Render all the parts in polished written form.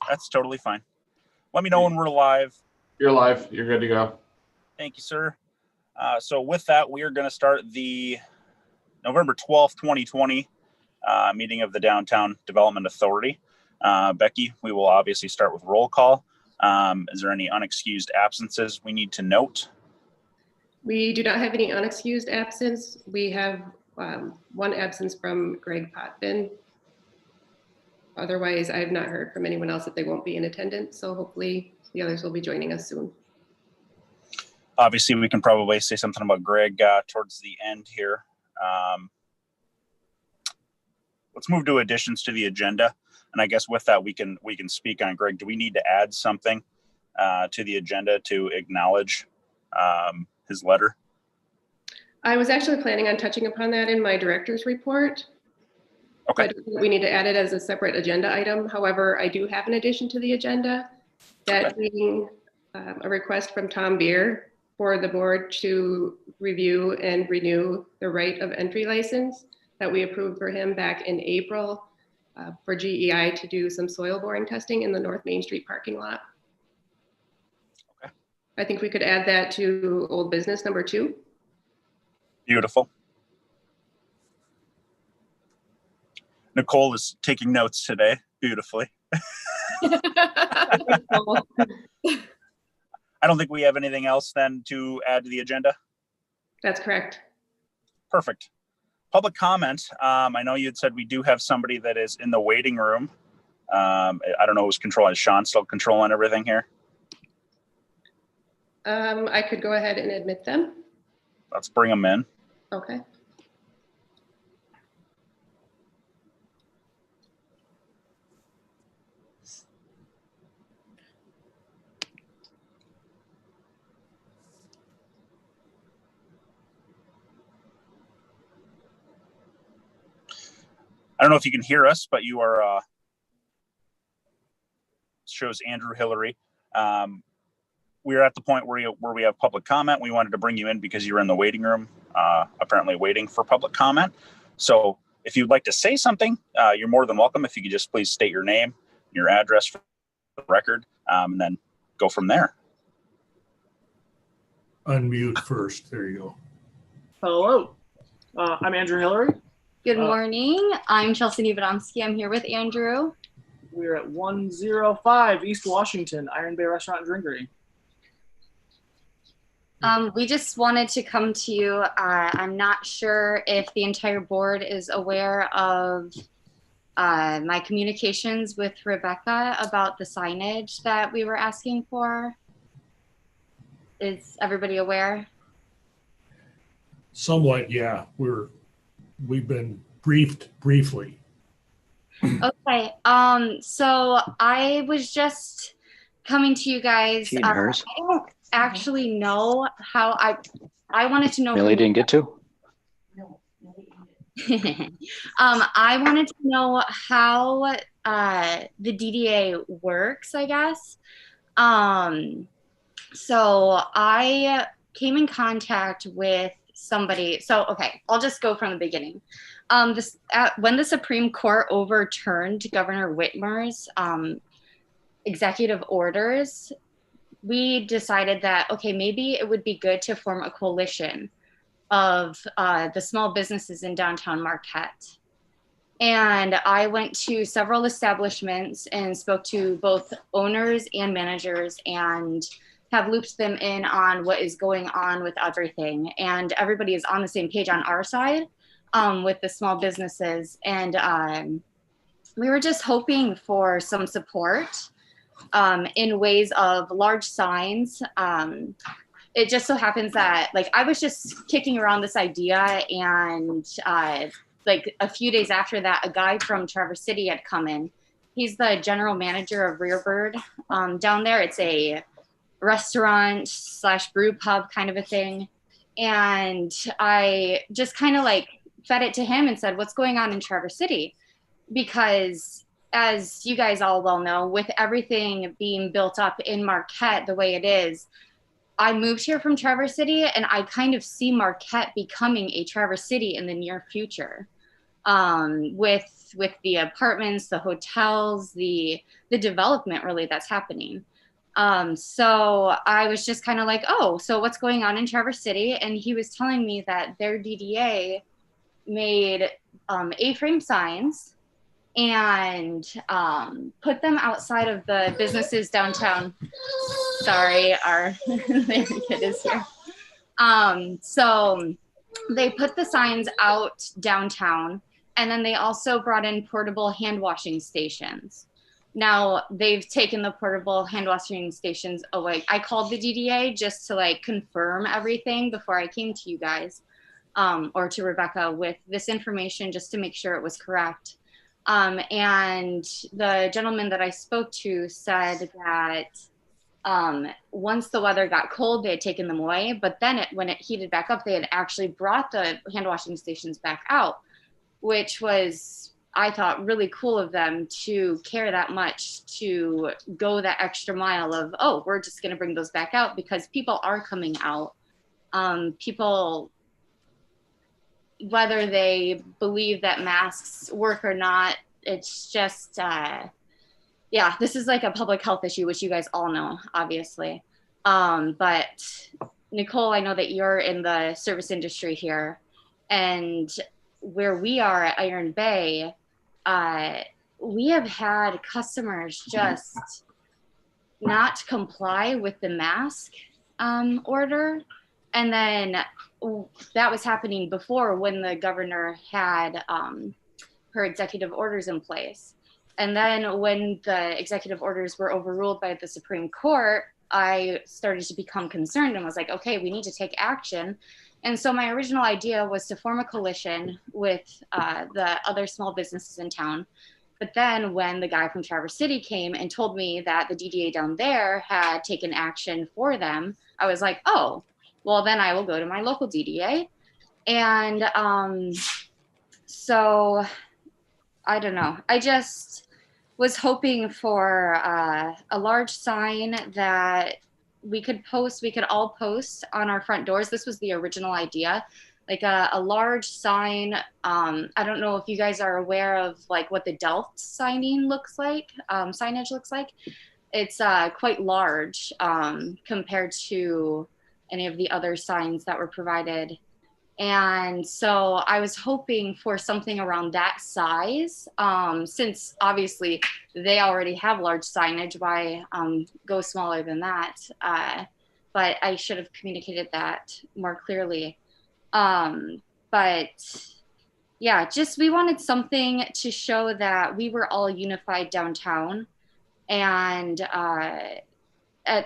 That's totally fine. Let me know when we're live. You're live. You're good to go. Thank you, sir. So with that, we are going to start the November 12th, 2020 meeting of the Downtown Development Authority. Becky, we will obviously start with roll call. Is there any unexcused absences we need to note? We do not have any unexcused absence. We have one absence from Greg Potvin. Otherwise, I have not heard from anyone else that they won't be in attendance. So hopefully the others will be joining us soon. Obviously, we can probably say something about Greg towards the end here. Let's move to additions to the agenda. And I guess with that, we can speak on Greg. Do we need to add something to the agenda to acknowledge his letter? I was actually planning on touching upon that in my director's report. Okay. But we need to add it as a separate agenda item. However, I do have an addition to the agenda, that being a request from Tom Beer for the board to review and renew the right of entry license that we approved for him back in April for GEI to do some soil boring testing in the North Main Street parking lot. Okay. I think we could add that to old business number 2. Beautiful. Nicole is taking notes today beautifully. I don't think we have anything else then to add to the agenda. That's correct. Perfect. Public comment. I know you had said we do have somebody that is in the waiting room. I don't know who's controlling. Is Sean still controlling everything here? I could go ahead and admit them. Let's bring them in. Okay. I don't know if you can hear us, but you are, shows Andrew Hillary. We're at the point where we have public comment. We wanted to bring you in because you're in the waiting room, apparently waiting for public comment. So if you'd like to say something, you're more than welcome. If you could just please state your name, your address for the record, and then go from there. Unmute first. There you go. Hello. I'm Andrew Hillary. Good morning. I'm Chelsea Niewodomski. I'm here with Andrew. We're at 105 East Washington, Iron Bay Restaurant and Drinkery. We just wanted to come to you. I'm not sure if the entire board is aware of my communications with Rebecca about the signage that we were asking for. Is everybody aware? Somewhat, yeah. We've been briefed briefly. Okay. So I was just coming to you guys. I don't actually know how I wanted to know. Millie didn't get to? I wanted to know how the DDA works, I guess. So I came in contact with somebody. So, okay, I'll just go from the beginning. When the Supreme Court overturned Governor Whitmer's executive orders, we decided that, okay, maybe it would be good to form a coalition of the small businesses in downtown Marquette. And I went to several establishments and spoke to both owners and managers and have looped them in on what is going on with everything. And everybody is on the same page on our side with the small businesses. And we were just hoping for some support in ways of large signs. It just so happens that I was just kicking around this idea, and like a few days after that, a guy from Traverse City had come in. He's the general manager of Rearbird down there. It's a restaurant / brew pub kind of a thing. And I just kind of fed it to him and said, what's going on in Traverse City? Because as you guys all well know, with everything being built up in Marquette the way it is, I moved here from Traverse City, and I kind of see Marquette becoming a Traverse City in the near future. with the apartments, the hotels, the development really that's happening. So I was just kind of like, oh, so what's going on in Traverse City? And he was telling me that their DDA made A-frame signs and put them outside of the businesses downtown. Sorry, our kid is here. So they put the signs out downtown, and then they also brought in portable hand washing stations. Now they've taken the portable hand washing stations away. I called the DDA just to like confirm everything before I came to you guys, or to Rebecca with this information just to make sure it was correct. And the gentleman that I spoke to said that once the weather got cold, they had taken them away, but then when it heated back up, they had actually brought the hand washing stations back out, which was, I thought, really cool of them to care that much, to go that extra mile of, oh, we're just going to bring those back out, because people are coming out. People, whether they believe that masks work or not, it's just, yeah, this is like a public health issue, which you guys all know, obviously. But Nicole, I know that you're in the service industry here, and where we are at Iron Bay, we have had customers just not comply with the mask order. And then that was happening before, when the governor had her executive orders in place. And then when the executive orders were overruled by the Supreme Court, I started to become concerned and was like, okay, we need to take action. And so my original idea was to form a coalition with the other small businesses in town. But then when the guy from Traverse City came and told me that the DDA down there had taken action for them, I was like, oh, well, then I will go to my local DDA. And so I don't know. I just was hoping for a large sign that we could all post on our front doors. This was the original idea, like a large sign. I don't know if you guys are aware of like what the Delft signage looks like. It's quite large compared to any of the other signs that were provided. And so I was hoping for something around that size, since obviously they already have large signage, why go smaller than that? But I should have communicated that more clearly. But yeah, just we wanted something to show that we were all unified downtown, and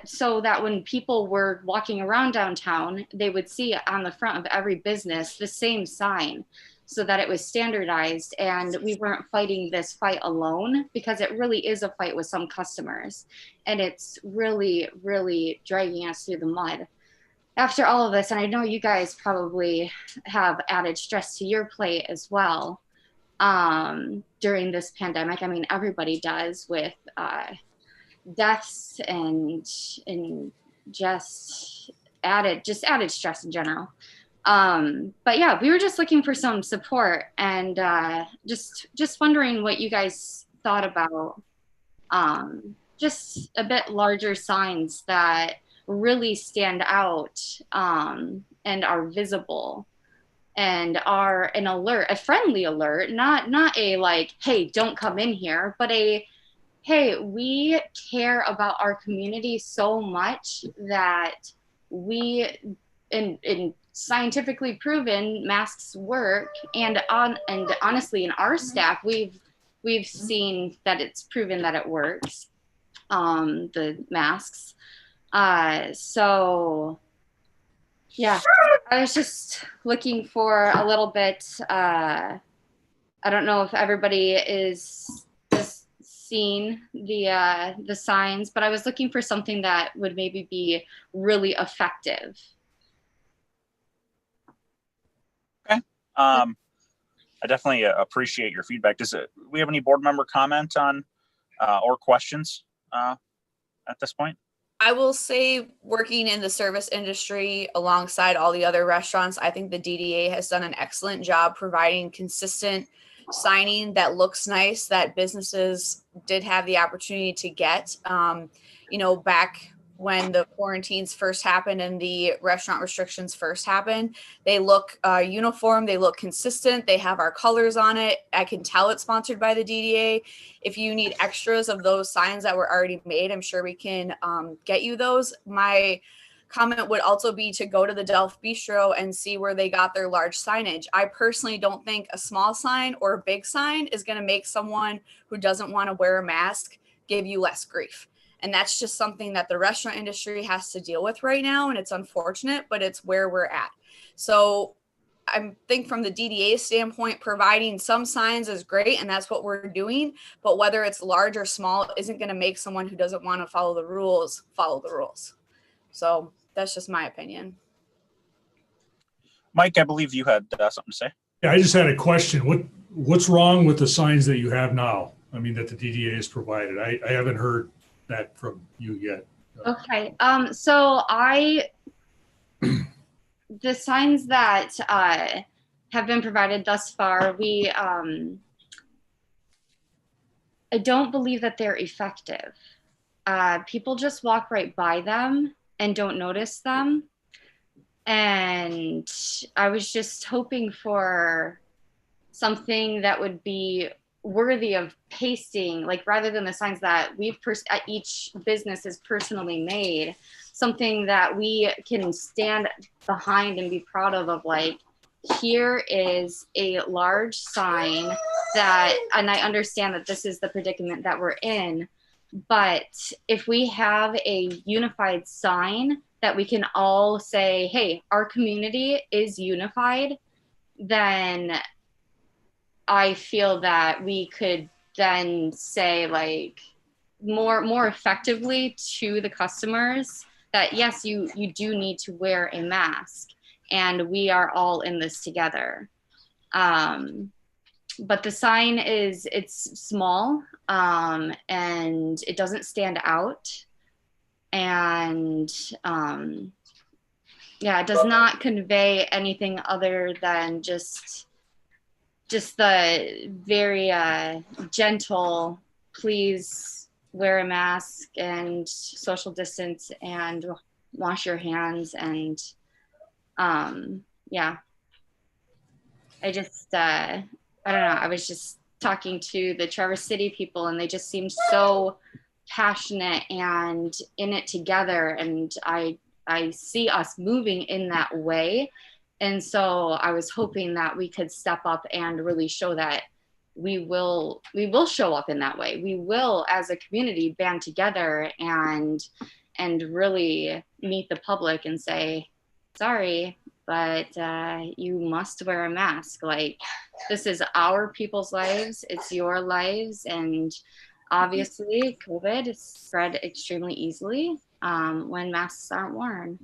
so that when people were walking around downtown, they would see on the front of every business the same sign, so that it was standardized and we weren't fighting this fight alone, because it really is a fight with some customers, and it's really, really dragging us through the mud. After all of this, and I know you guys probably have added stress to your plate as well during this pandemic. I mean, everybody does, with deaths and just added stress in general. But yeah, we were just looking for some support, and just wondering what you guys thought about just a bit larger signs that really stand out and are visible and are an alert, a friendly alert, not a like, hey, don't come in here, but a, hey, we care about our community so much that we, in scientifically proven, masks work, and honestly, in our staff, we've seen that it's proven that it works, the masks. So yeah, I was just looking for a little bit. I don't know if everybody is seen the signs, but I was looking for something that would maybe be really effective. Okay. I definitely appreciate your feedback. Do we have any board member comment on or questions at this point? I will say, working in the service industry alongside all the other restaurants, I think the DDA has done an excellent job providing consistent signing that looks nice, that businesses did have the opportunity to get. Back when the quarantines first happened and the restaurant restrictions first happened, they look uniform, they look consistent, they have our colors on it. I can tell it's sponsored by the DDA. If you need extras of those signs that were already made, I'm sure we can get you those. My comment would also be to go to the Delph Bistro and see where they got their large signage. I personally don't think a small sign or a big sign is going to make someone who doesn't want to wear a mask give you less grief. And that's just something that the restaurant industry has to deal with right now. And it's unfortunate, but it's where we're at. So I think from the DDA standpoint, providing some signs is great. And that's what we're doing. But whether it's large or small isn't going to make someone who doesn't want to follow the rules follow the rules. So that's just my opinion. Mike, I believe you had something to say. Yeah, I just had a question. What's wrong with the signs that you have now? I mean, that the DDA has provided. I haven't heard that from you yet. Okay. So the signs that have been provided thus far, I don't believe that they're effective. People just walk right by them and don't notice them. And I was just hoping for something that would be worthy of pasting, like rather than the signs that each business has personally made, something that we can stand behind and be proud of like, here is a large sign that, and I understand that this is the predicament that we're in, but if we have a unified sign that we can all say, hey, our community is unified, then I feel that we could then say like more effectively to the customers that yes, you do need to wear a mask and we are all in this together. But the sign it's small and it doesn't stand out. And it does not convey anything other than just the very gentle, please wear a mask and social distance and wash your hands. And I don't know, I was just talking to the Traverse City people and they just seemed so passionate and in it together. And I see us moving in that way. And so I was hoping that we could step up and really show that we will show up in that way. We will, as a community, band together and really meet the public and say, sorry, but you must wear a mask. Like, this is our people's lives. It's your lives. And obviously, COVID is spread extremely easily when masks aren't worn.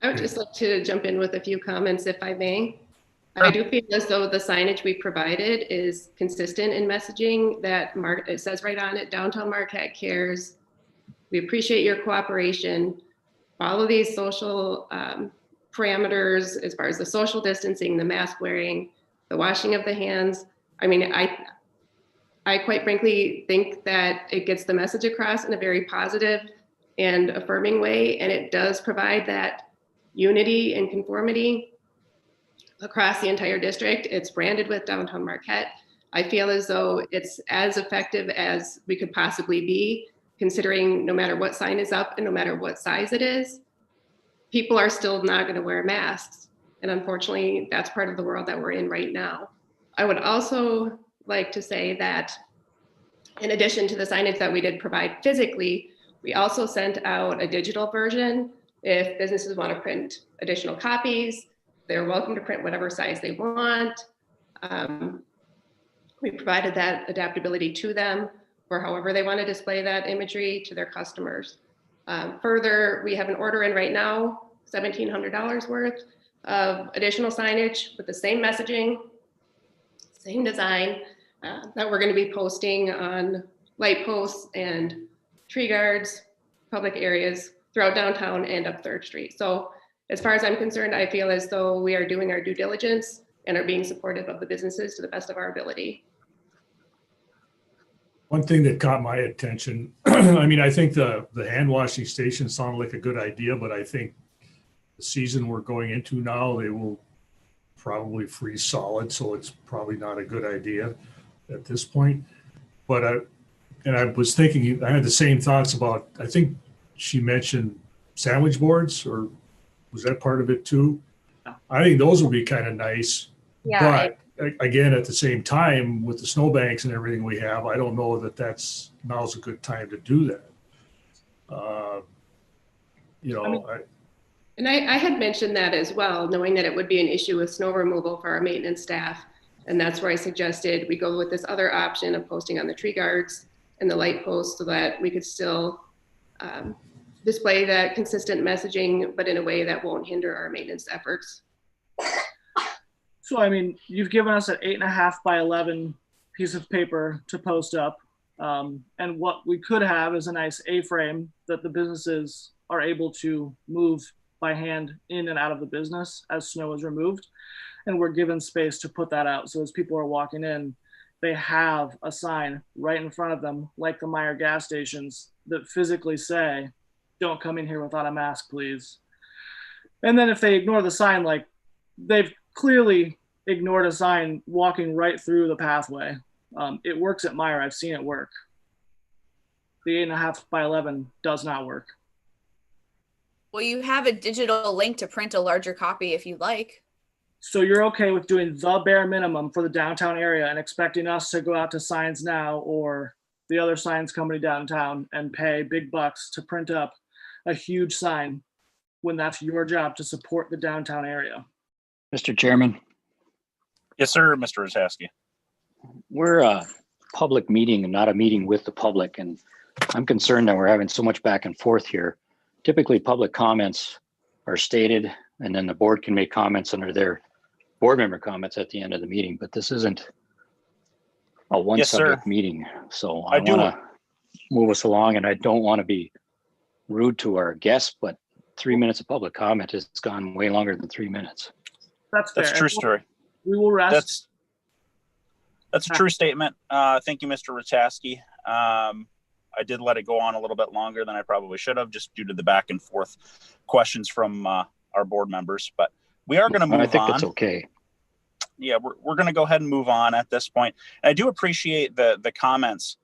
I would just like to jump in with a few comments, if I may. Sure. I do feel as though the signage we provided is consistent in messaging that it says right on it, Downtown Marquette cares. We appreciate your cooperation. Follow these social parameters as far as the social distancing, the mask wearing, the washing of the hands. I mean, I quite frankly think that it gets the message across in a very positive and affirming way, and it does provide that unity and conformity across the entire district. It's branded with Downtown Marquette. I feel as though it's as effective as we could possibly be, considering no matter what sign is up and no matter what size it is, people are still not going to wear masks. And unfortunately, that's part of the world that we're in right now. I would also like to say that in addition to the signage that we did provide physically, we also sent out a digital version. If businesses want to print additional copies, they're welcome to print whatever size they want. We provided that adaptability to them for however they want to display that imagery to their customers. Further, we have an order in right now, $1,700 worth of additional signage with the same messaging, same design that we're going to be posting on light posts and tree guards public areas throughout downtown and up 3rd Street. So as far as I'm concerned, I feel as though we are doing our due diligence and are being supportive of the businesses to the best of our ability. One thing that caught my attention, I mean, I think the hand washing station sounded like a good idea, but I think the season we're going into now, they will probably freeze solid, so it's probably not a good idea at this point. But I was thinking, I had the same thoughts about, I think she mentioned sandwich boards, or was that part of it too? I think those would be kind of nice. Yeah. But again, at the same time, with the snowbanks and everything we have, I don't know that now's a good time to do that. And I had mentioned that as well, knowing that it would be an issue with snow removal for our maintenance staff. And that's where I suggested we go with this other option of posting on the tree guards and the light posts so that we could still display that consistent messaging, but in a way that won't hinder our maintenance efforts. So, I mean, you've given us an 8.5 by 11 piece of paper to post up. And what we could have is a nice A-frame that the businesses are able to move by hand in and out of the business as snow is removed. And we're given space to put that out. So as people are walking in, they have a sign right in front of them, like the Meijer gas stations, that physically say, "Don't come in here without a mask, please." And then if they ignore the sign, like they've clearly ignored a sign walking right through the pathway. It works at Meijer. I've seen it work. The 8.5 by 11 does not work. Well, you have a digital link to print a larger copy if you'd like. So you're okay with doing the bare minimum for the downtown area and expecting us to go out to Signs Now or the other signs company downtown and pay big bucks to print up a huge sign when that's your job to support the downtown area? Mr. Chairman, Yes, sir, Mr. Rosowski. we're a public meeting and not a meeting with the public. And I'm concerned that we're having so much back and forth here. Typically, public comments are stated and then the board can make comments under their board member comments at the end of the meeting, but this isn't a one Yes, sir. subject meeting. So I I do- want to move us along, and I don't want to be rude to our guests, but 3 minutes of public comment has gone way longer than 3 minutes. That's fair. That's a true story. We will rest. That's a true statement. Thank you, Mr. Rataski. I did let it go on a little bit longer than I probably should have, just due to the back and forth questions from our board members. But we are going to move on. I think that's okay. Yeah, we're going to go ahead and move on at this point. And I do appreciate the comments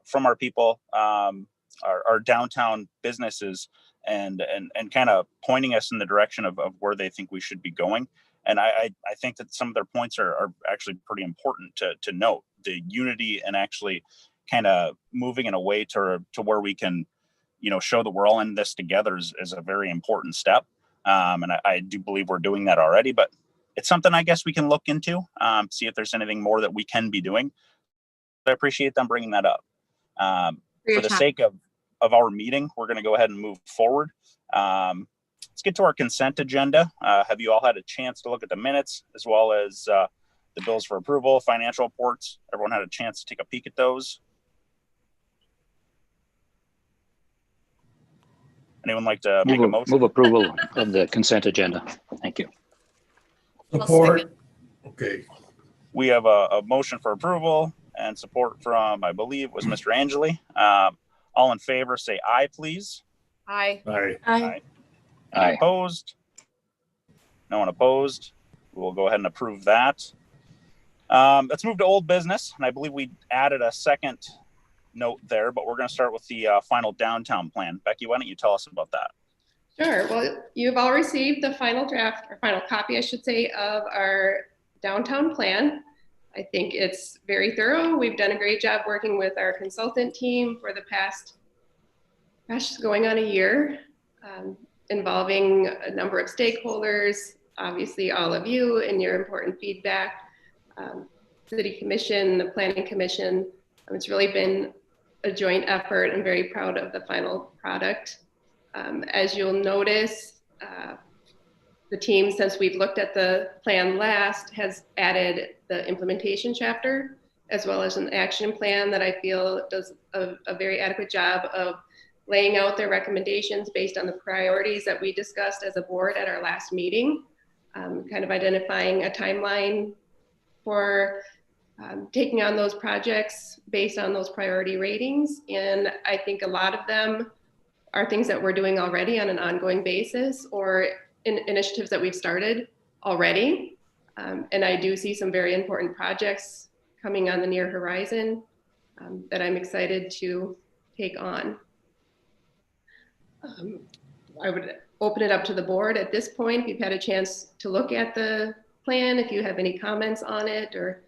from our people, our downtown businesses, and kind of pointing us in the direction of where they think we should be going. And I think that some of their points are actually pretty important to note. The unity and actually kind of moving in a way to where we can, show that we're all in this together is a very important step. And I do believe we're doing that already, but it's something I guess we can look into, see if there's anything more that we can be doing. I appreciate them bringing that up. For the sake of our meeting, we're going to go ahead and move forward. Let's get to our consent agenda. Have you all had a chance to look at the minutes as well as the bills for approval, financial reports? Everyone had a chance to take a peek at those? Anyone like to make a motion? Move approval of the consent agenda. Thank you. Support. Okay. We have a motion for approval and support from, I believe, it was Mr. Angeli. All in favor, say aye, please. Aye. All right. Aye. Aye. Any opposed? No one opposed. We'll go ahead and approve that. Let's move to old business. And I believe we added a second note there, but we're going to start with the final downtown plan. Becky, why don't you tell us about that? Sure. Well, you've all received the final draft, or final copy, I should say, of our downtown plan. I think it's very thorough. We've done a great job working with our consultant team for the past, going on a year, involving a number of stakeholders, obviously all of you and your important feedback, City Commission, the Planning Commission. It's really been a joint effort. I'm very proud of the final product. As you'll notice, the team, since we've looked at the plan last, has added the implementation chapter, as well as an action plan that I feel does a very adequate job of laying out their recommendations based on the priorities that we discussed as a board at our last meeting, kind of identifying a timeline for taking on those projects based on those priority ratings. And I think a lot of them are things that we're doing already on an ongoing basis, or initiatives that we've started already. And I do see some very important projects coming on the near horizon that I'm excited to take on. I would open it up to the board at this point. If you've had a chance to look at the plan, if you have any comments on it or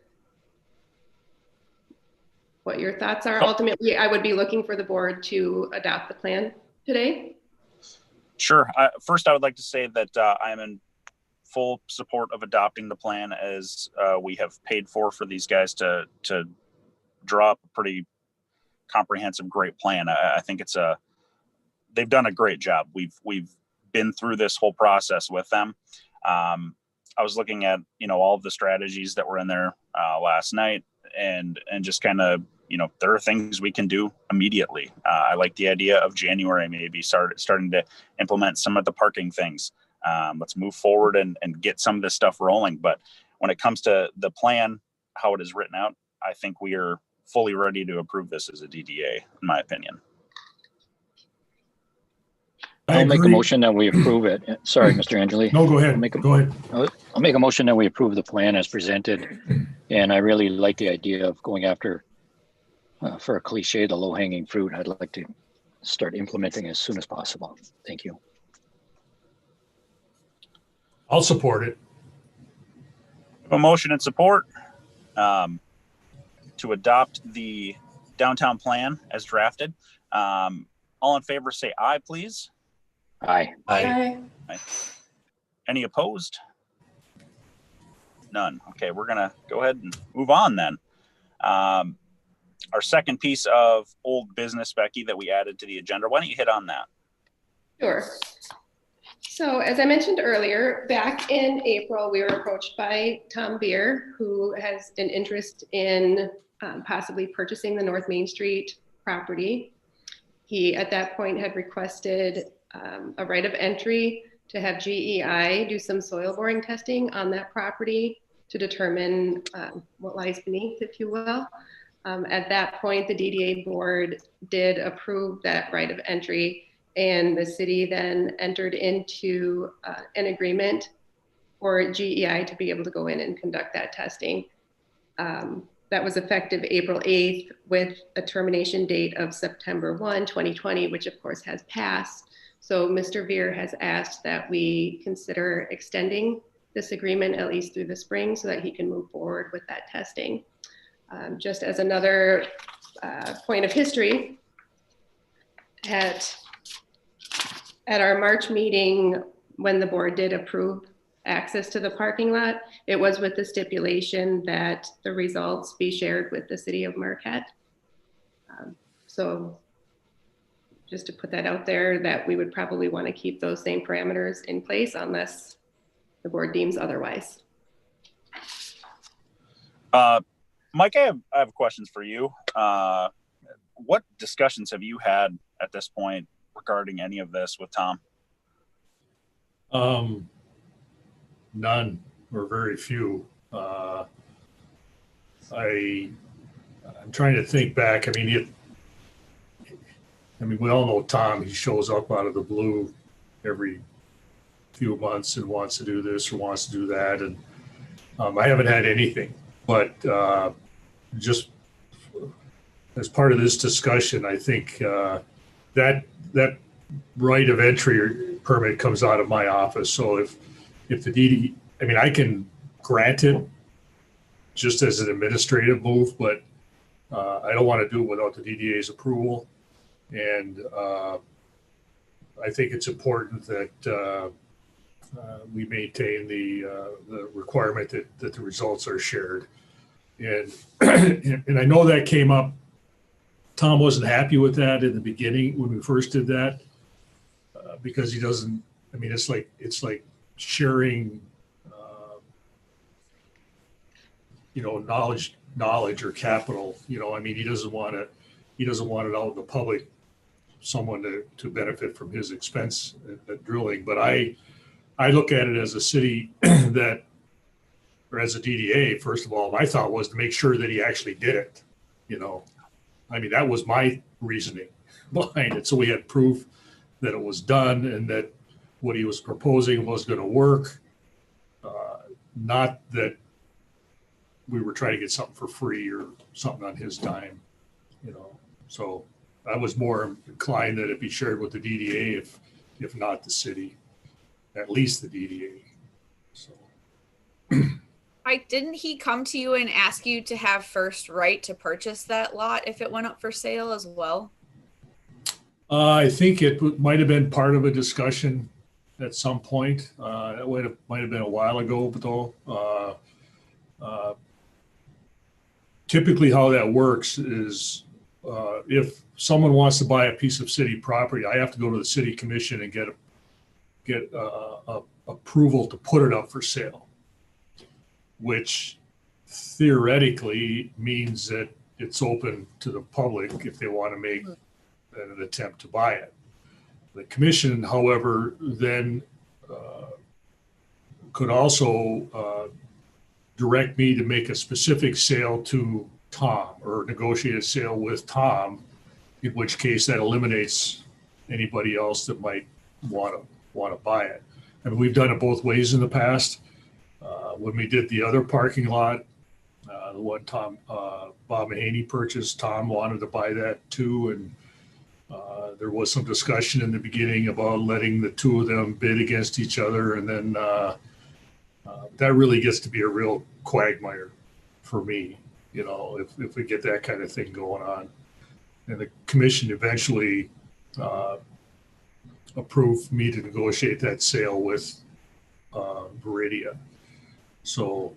what your thoughts are. Ultimately, I would be looking for the board to adopt the plan today. Sure. First, I would like to say that I'm in full support of adopting the plan, as we have paid for these guys to draw up a pretty comprehensive, great plan. I think they've done a great job. We've been through this whole process with them. I was looking at, all of the strategies that were in there last night, and just kind of, there are things we can do immediately. I like the idea of January, maybe starting to implement some of the parking things. Let's move forward and get some of this stuff rolling. But when it comes to the plan, how it is written out, I think we are fully ready to approve this as a DDA, in my opinion. I'll make a motion that we approve it. Sorry, Mr. Angeli. No, go ahead. Go ahead. I'll make a motion that we approve the plan as presented. And I really like the idea of going after, for a cliche, the low-hanging fruit. I'd like to start implementing as soon as possible. Thank you. I'll support it. A motion and support to adopt the downtown plan as drafted. All in favor, say aye, please. Aye. Aye. Any opposed? None. Okay, we're gonna go ahead and move on then. Our second piece of old business, Becky, that we added to the agenda. Why don't you hit on that? Sure. So as I mentioned earlier, back in April, we were approached by Tom Beer, who has an interest in possibly purchasing the North Main Street property. He, at that point, had requested a right of entry to have GEI do some soil boring testing on that property to determine what lies beneath, if you will. At that point, the DDA board did approve that right of entry, and the city then entered into an agreement for GEI to be able to go in and conduct that testing. That was effective April 8th with a termination date of September 1, 2020, which of course has passed. So Mr. Veer has asked that we consider extending this agreement at least through the spring so that he can move forward with that testing. Just as another point of history, at our March meeting, when the board did approve access to the parking lot, it was with the stipulation that the results be shared with the city of Marquette. So just to put that out there, that we would probably want to keep those same parameters in place unless the board deems otherwise. Mike, I have questions for you. What discussions have you had at this point regarding any of this with Tom? None, or very few. I'm trying to think back. I mean, we all know Tom. He shows up out of the blue every few months and wants to do this or wants to do that. And I haven't had anything, but just as part of this discussion, I think that right of entry permit comes out of my office. So if the DD, I can grant it just as an administrative move, but I don't want to do it without the DDA's approval. And I think it's important that we maintain the requirement that the results are shared. And and I know that came up. Tom wasn't happy with that in the beginning when we first did that because he doesn't. It's like sharing, knowledge or capital. He doesn't want it out in the public someone to benefit from his expense at drilling. But I look at it as a city that, or as a DDA, first of all, my thought was to make sure that he actually did it. You know, I mean, that was my reasoning behind it. So we had proof that it was done and that what he was proposing was going to work. Not that we were trying to get something for free or something on his dime, you know. So I was more inclined that it be shared with the DDA if not the city, at least the DDA. So. Didn't he come to you and ask you to have first right to purchase that lot if it went up for sale as well? I think it might have been part of a discussion at some point. That might have been a while ago, but though. Typically how that works is if someone wants to buy a piece of city property, I have to go to the city commission and get approval to put it up for sale, which theoretically means that it's open to the public if they want to make an attempt to buy it. The commission, however, then could also direct me to make a specific sale to Tom or negotiate a sale with Tom, in which case that eliminates anybody else that might want to buy it. I mean, we've done it both ways in the past. When we did the other parking lot, the one Bob Mahaney purchased, Tom wanted to buy that too, and there was some discussion in the beginning about letting the two of them bid against each other, and then that really gets to be a real quagmire for me, you know, if we get that kind of thing going on. And the commission eventually approved me to negotiate that sale with Viridia. So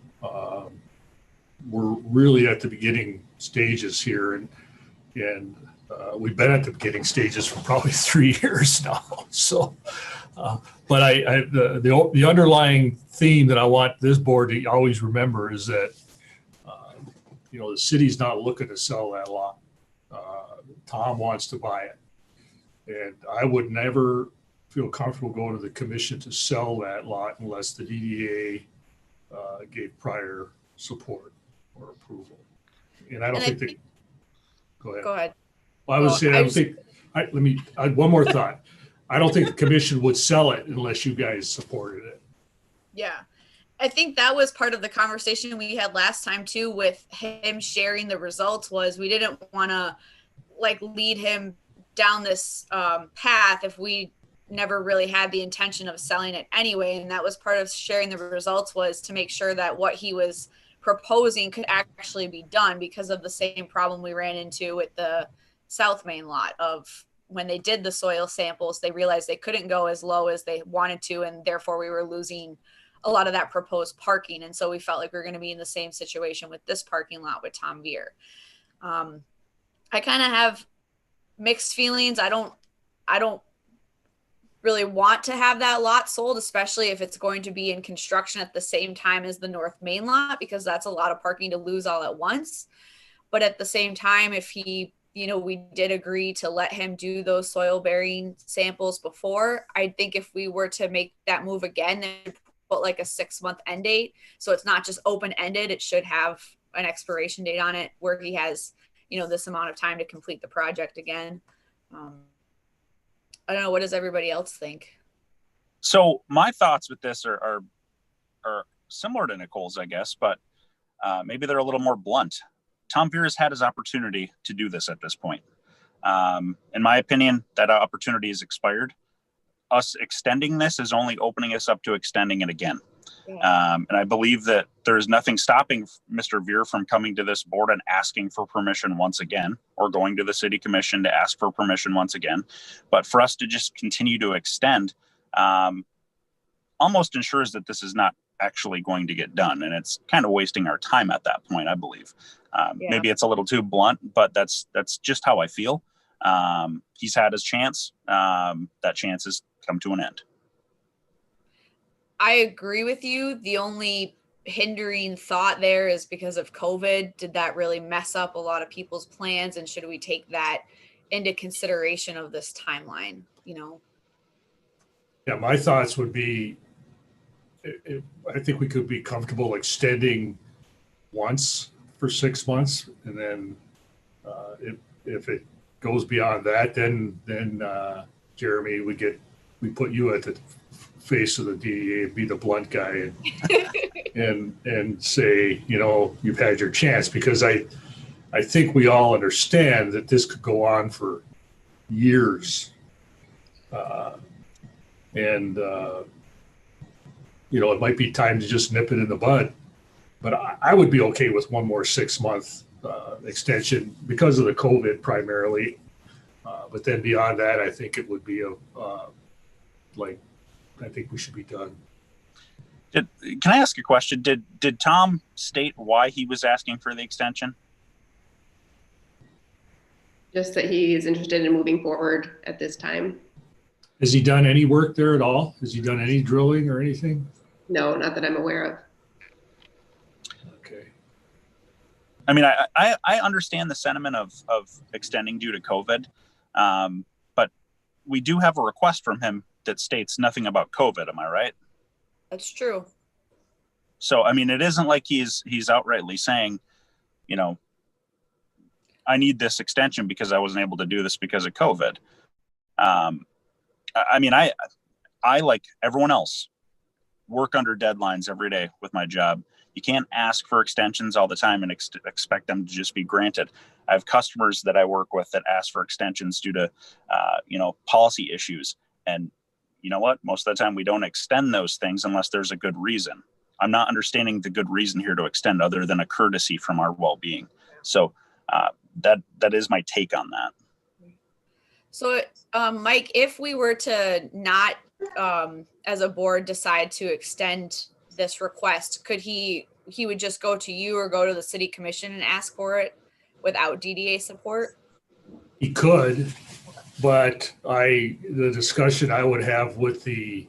we're really at the beginning stages here, and we've been at the beginning stages for probably 3 years now. So, but the underlying theme that I want this board to always remember is that, you know, the city's not looking to sell that lot. Tom wants to buy it. And I would never feel comfortable going to the commission to sell that lot unless the DDA gave prior support or approval. And I don't think go ahead. Go ahead. Well, I would say, one more thought. I don't think the commission would sell it unless you guys supported it. Yeah. I think that was part of the conversation we had last time too, with him sharing the results, was we didn't want to like lead him down this path if we never really had the intention of selling it anyway. And that was part of sharing the results, was to make sure that what he was proposing could actually be done, because of the same problem we ran into with the South Main lot. Of when they did the soil samples, they realized they couldn't go as low as they wanted to, and therefore we were losing a lot of that proposed parking. And so we felt like we were going to be in the same situation with this parking lot with Tom Beer. I kind of have mixed feelings. I don't really want to have that lot sold, especially if it's going to be in construction at the same time as the North Main lot, because that's a lot of parking to lose all at once. But at the same time, if he, you know, we did agree to let him do those soil bearing samples before, I think if we were to make that move again, then put like a 6-month end date. So it's not just open ended. It should have an expiration date on it where he has, you know, this amount of time to complete the project again. I don't know. What does everybody else think? So my thoughts with this are similar to Nicole's, I guess, but maybe they're a little more blunt. Tom Beer has had his opportunity to do this at this point. In my opinion, that opportunity is expired. Us extending this is only opening us up to extending it again. Yeah. And I believe that there's nothing stopping Mr. Veer from coming to this board and asking for permission once again, or going to the city commission to ask for permission once again. But for us to just continue to extend almost ensures that this is not actually going to get done. And it's kind of wasting our time at that point, I believe. Maybe it's a little too blunt, but that's just how I feel. He's had his chance. That chance has come to an end. I agree with you. The only hindering thought there is because of COVID. Did that really mess up a lot of people's plans? And should we take that into consideration of this timeline, Yeah, my thoughts would be, I think we could be comfortable extending once for 6 months, and then if it goes beyond that, then Jeremy, we put you at the face of the DDA and be the blunt guy and say, you've had your chance, because I think we all understand that this could go on for years. It might be time to just nip it in the bud, but I would be okay with one more 6 month extension because of the COVID primarily. But then beyond that, I think it would be I think we should be done. Can I ask a question? Did Tom state why he was asking for the extension? Just that he is interested in moving forward at this time. Has he done any work there at all? Has he done any drilling or anything? No, not that I'm aware of. Okay. I mean, I understand the sentiment of extending due to COVID, but we do have a request from him that states nothing about COVID. Am I right? That's true. So, I mean, it isn't like he's outrightly saying, I need this extension because I wasn't able to do this because of COVID. I mean, I like everyone else, work under deadlines every day with my job. You can't ask for extensions all the time and expect them to just be granted. I have customers that I work with that ask for extensions due to, policy issues. And you know what? Most of the time we don't extend those things unless there's a good reason. I'm not understanding the good reason here to extend other than a courtesy from our well-being. So that is my take on that. So, Mike, if we were to not, as a board, decide to extend this request, could he would just go to you or go to the city commission and ask for it without DDA support? He could, but the discussion I would have with the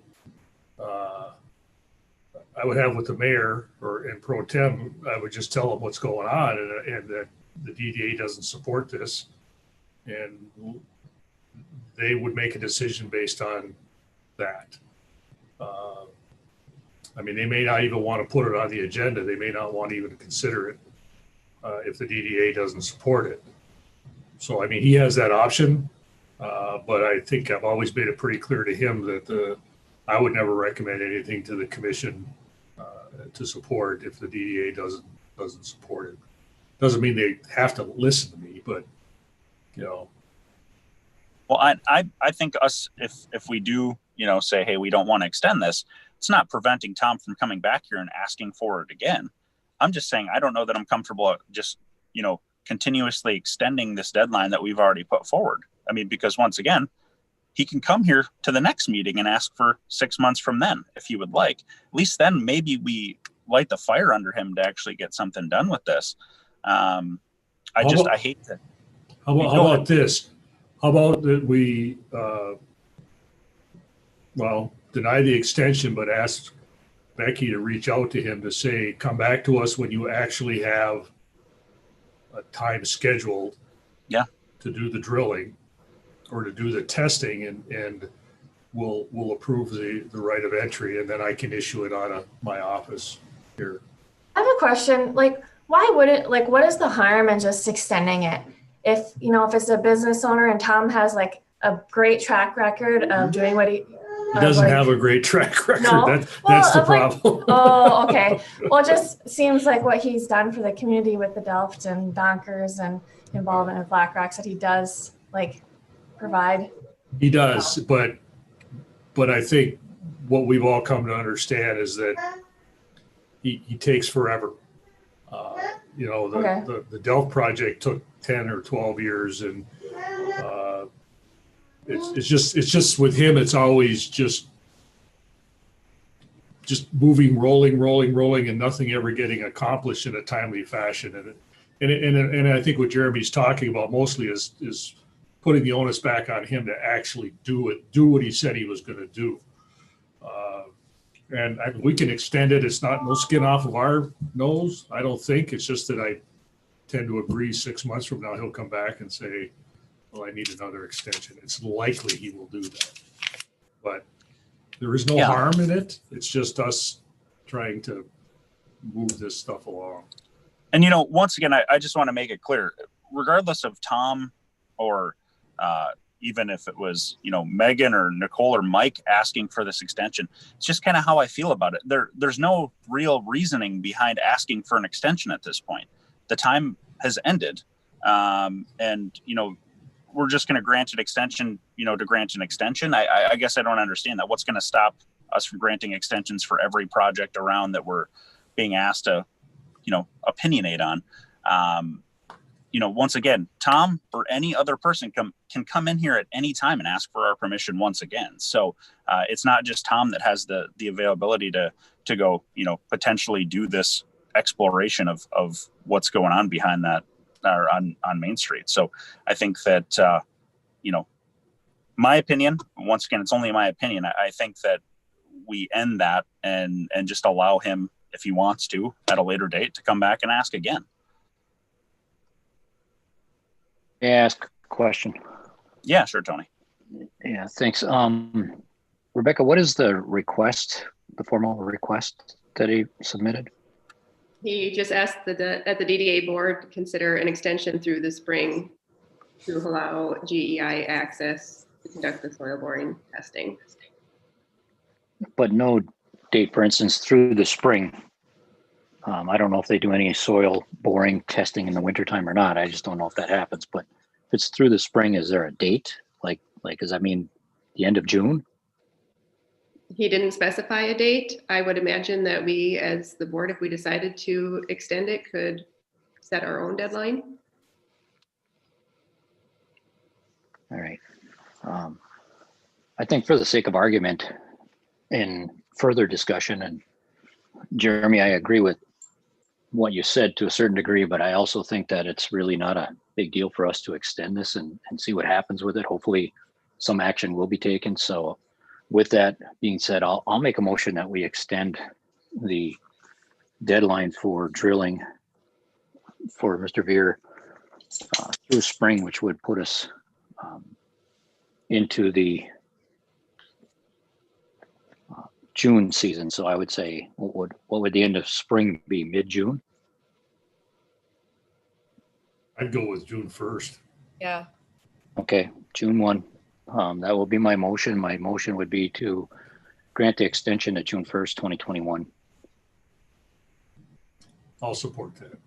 mayor and pro tem, I would just tell him what's going on and that the DDA doesn't support this, and they would make a decision based on that. I mean, they may not even want to put it on the agenda. They may not want to even consider it if the DDA doesn't support it. So, I mean, he has that option, but I think I've always made it pretty clear to him that I would never recommend anything to the commission to support if the DDA doesn't support it. Doesn't mean they have to listen to me, but Well, I think if we do, say, hey, we don't want to extend this, it's not preventing Tom from coming back here and asking for it again. I'm just saying, I don't know that I'm comfortable just, continuously extending this deadline that we've already put forward. I mean, because once again, he can come here to the next meeting and ask for 6 months from then, if he would like. At least then maybe we light the fire under him to actually get something done with this. I hate that. How about this? How about that we, deny the extension, but ask Becky to reach out to him to say, come back to us when you actually have a time scheduled to do the drilling or to do the testing, and we'll approve the right of entry, and then I can issue it out of my office here. I have a question. Why wouldn't, what is the harm in just extending it? If it's a business owner and Tom has a great track record of doing what he doesn't have a great track record. No? That's the problem. Oh, okay. Well, it just seems like what he's done for the community with the Delft and Donkers and involvement in Black Rocks that he does provide. He does, but I think what we've all come to understand is that he takes forever. The Delft project took 10 or 12 years, and it's just with him, it's always just moving, rolling, and nothing ever getting accomplished in a timely fashion. And I think what Jeremy's talking about mostly is putting the onus back on him to actually do what he said he was going to do. And we can extend it. It's no skin off of our nose, I don't think. It's just that I tend to agree 6 months from now he'll come back and say, well, I need another extension. It's likely he will do that. But there is no Yeah. harm in it. It's just us trying to move this stuff along. And, you know, once again, I just want to make it clear, regardless of Tom or even if it was, you know, Megan or Nicole or Mike asking for this extension, it's just kind of how I feel about it. There's no real reasoning behind asking for an extension at this point. The time has ended. And, you know, we're just going to grant an extension, you know, to grant an extension. I guess I don't understand that. What's going to stop us from granting extensions for every project around that we're being asked to, you know, opinionate on? You know, once again, Tom or any other person can come in here at any time and ask for our permission once again. So it's not just Tom that has the availability to go, you know, potentially do this exploration of what's going on behind that or on Main Street. So I think that, you know, my opinion, once again, it's only my opinion. I think that we end that and just allow him, if he wants to, at a later date, to come back and ask again. May I ask a question? Yeah, sure, Tony. Yeah, thanks. Rebecca, what is the request, the formal request that he submitted? He just asked that the DDA board to consider an extension through the spring to allow GEI access to conduct the soil boring testing. But no date, for instance, through the spring. I don't know if they do any soil boring testing in the wintertime or not. I just don't know if that happens. But if it's through the spring, is there a date? Like does that mean the end of June? He didn't specify a date. I would imagine that we, as the board, if we decided to extend it, could set our own deadline. All right. I think for the sake of argument and further discussion, and Jeremy, I agree with what you said to a certain degree, but I also think that it's really not a big deal for us to extend this and see what happens with it. Hopefully some action will be taken. So with that being said, I'll make a motion that we extend the deadline for drilling for Mr. Veer through spring, which would put us into the June season. So I would say, what would the end of spring be? Mid-June? I'd go with June 1st. Yeah. Okay, June 1. That will be my motion. My motion would be to grant the extension to June 1st, 2021. I'll support that.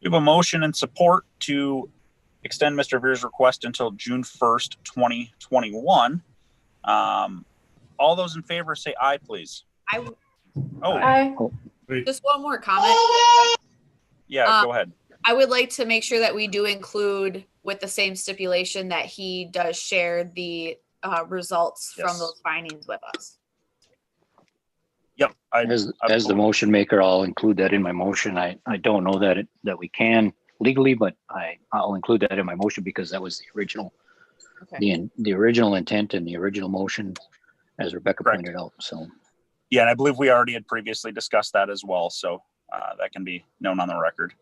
We have a motion and support to extend Mr. Veer's request until June 1st, 2021. All those in favor say aye, please. Aye. Just one more comment. Yeah, go ahead. I would like to make sure that we do include, with the same stipulation, that he does share the results from those findings with us. Yep. As the motion maker, I'll include that in my motion. I don't know that we can legally, but I'll include that in my motion because that was the original, the original intent and the original motion, as Rebecca pointed out. So. Yeah, and I believe we already had previously discussed that as well. So that can be known on the record.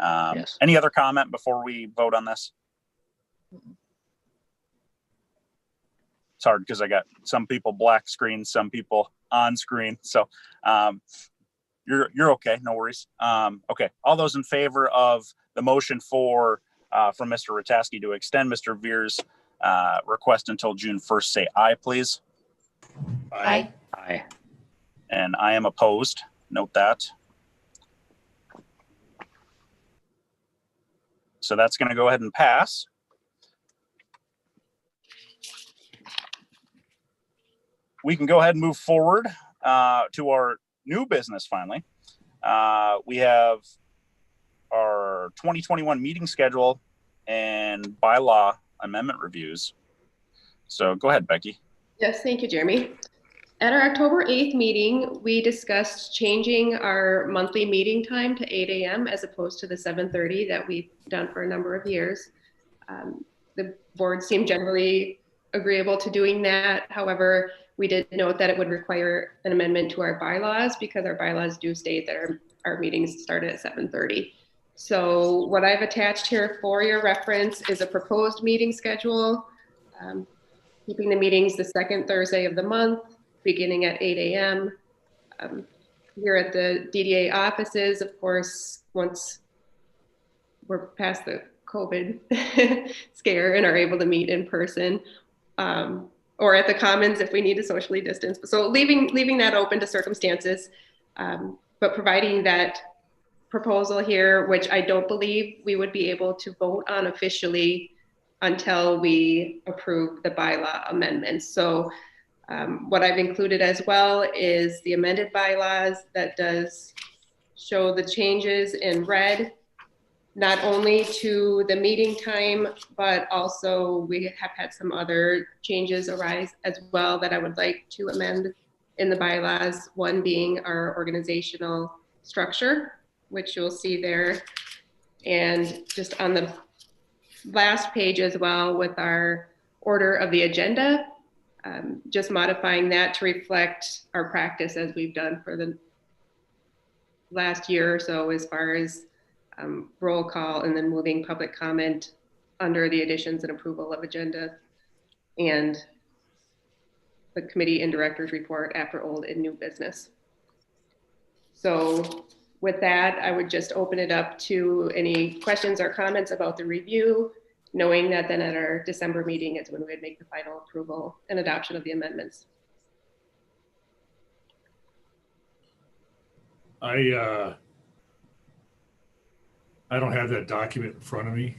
Yes. Any other comment before we vote on this? It's hard because I got some people black screen, some people on screen. So you're okay. No worries. Okay. All those in favor of the motion from Mr. Ratasky to extend Mr. Veer's request until June 1st, say aye, please. Aye. Aye. And I am opposed. Note that. So that's going to go ahead and pass. We can go ahead and move forward to our new business finally. We have our 2021 meeting schedule and bylaw amendment reviews. So go ahead, Becky. Yes, thank you, Jeremy. At our October 8th meeting, we discussed changing our monthly meeting time to 8 a.m. as opposed to the 7:30 that we've done for a number of years. The board seemed generally agreeable to doing that. However, we did note that it would require an amendment to our bylaws because our bylaws do state that our meetings start at 7:30. So what I've attached here for your reference is a proposed meeting schedule. Keeping the meetings the second Thursday of the month, beginning at 8 a.m. Here at the DDA offices, of course, once we're past the COVID scare and are able to meet in person, or at the Commons if we need to socially distance. So leaving that open to circumstances, but providing that proposal here, which I don't believe we would be able to vote on officially until we approve the bylaw amendments. So what I've included as well is the amended bylaws that does show the changes in red, not only to the meeting time, but also we have had some other changes arise as well that I would like to amend in the bylaws. One being our organizational structure, which you'll see there. And just on the last page as well with our order of the agenda, just modifying that to reflect our practice as we've done for the last year or so, as far as roll call and then moving public comment under the additions and approval of agenda and the committee and directors report after old and new business. So with that, I would just open it up to any questions or comments about the review, knowing that then at our December meeting is when we'd make the final approval and adoption of the amendments. I don't have that document in front of me.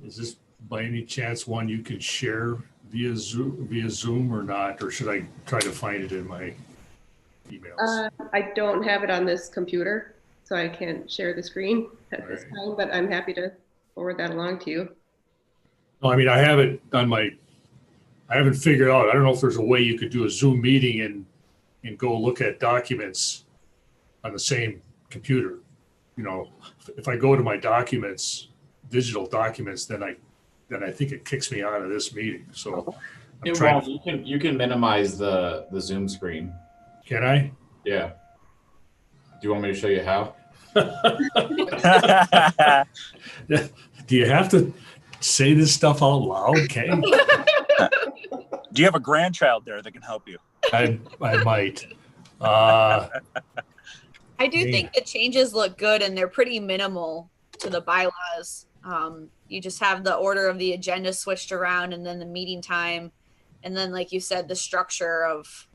Is this by any chance one you could share via Zoom or not? Or should I try to find it in my emails? I don't have it on this computer, so I can't share the screen at this time, but I'm happy to forward that along to you. No, I mean, I have it on I haven't figured out. I don't know if there's a way you could do a Zoom meeting and go look at documents on the same computer. You know, if I go to my documents, digital documents, then I think it kicks me out of this meeting. So It won't. You can minimize the Zoom screen. Can I? Yeah. Do you want me to show you how? Do you have to say this stuff out loud, Kay? Do you have a grandchild there that can help you? I might. I do think the changes look good and they're pretty minimal to the bylaws. You just have the order of the agenda switched around and then the meeting time. And then, like you said, the structure of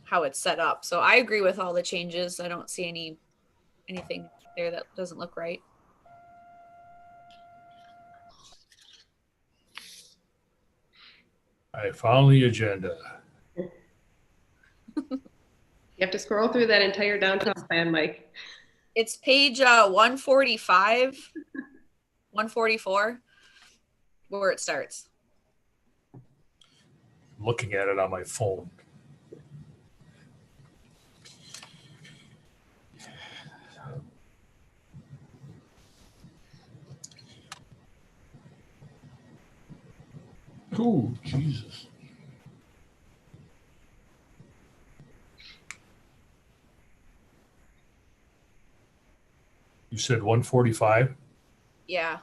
how it's set up. So I agree with all the changes. I don't see anything there that doesn't look right. I found the agenda. You have to scroll through that entire downtown plan, Mike. It's page 145, 144, where it starts. Looking at it on my phone. Oh, Jesus. You said 145? Yeah.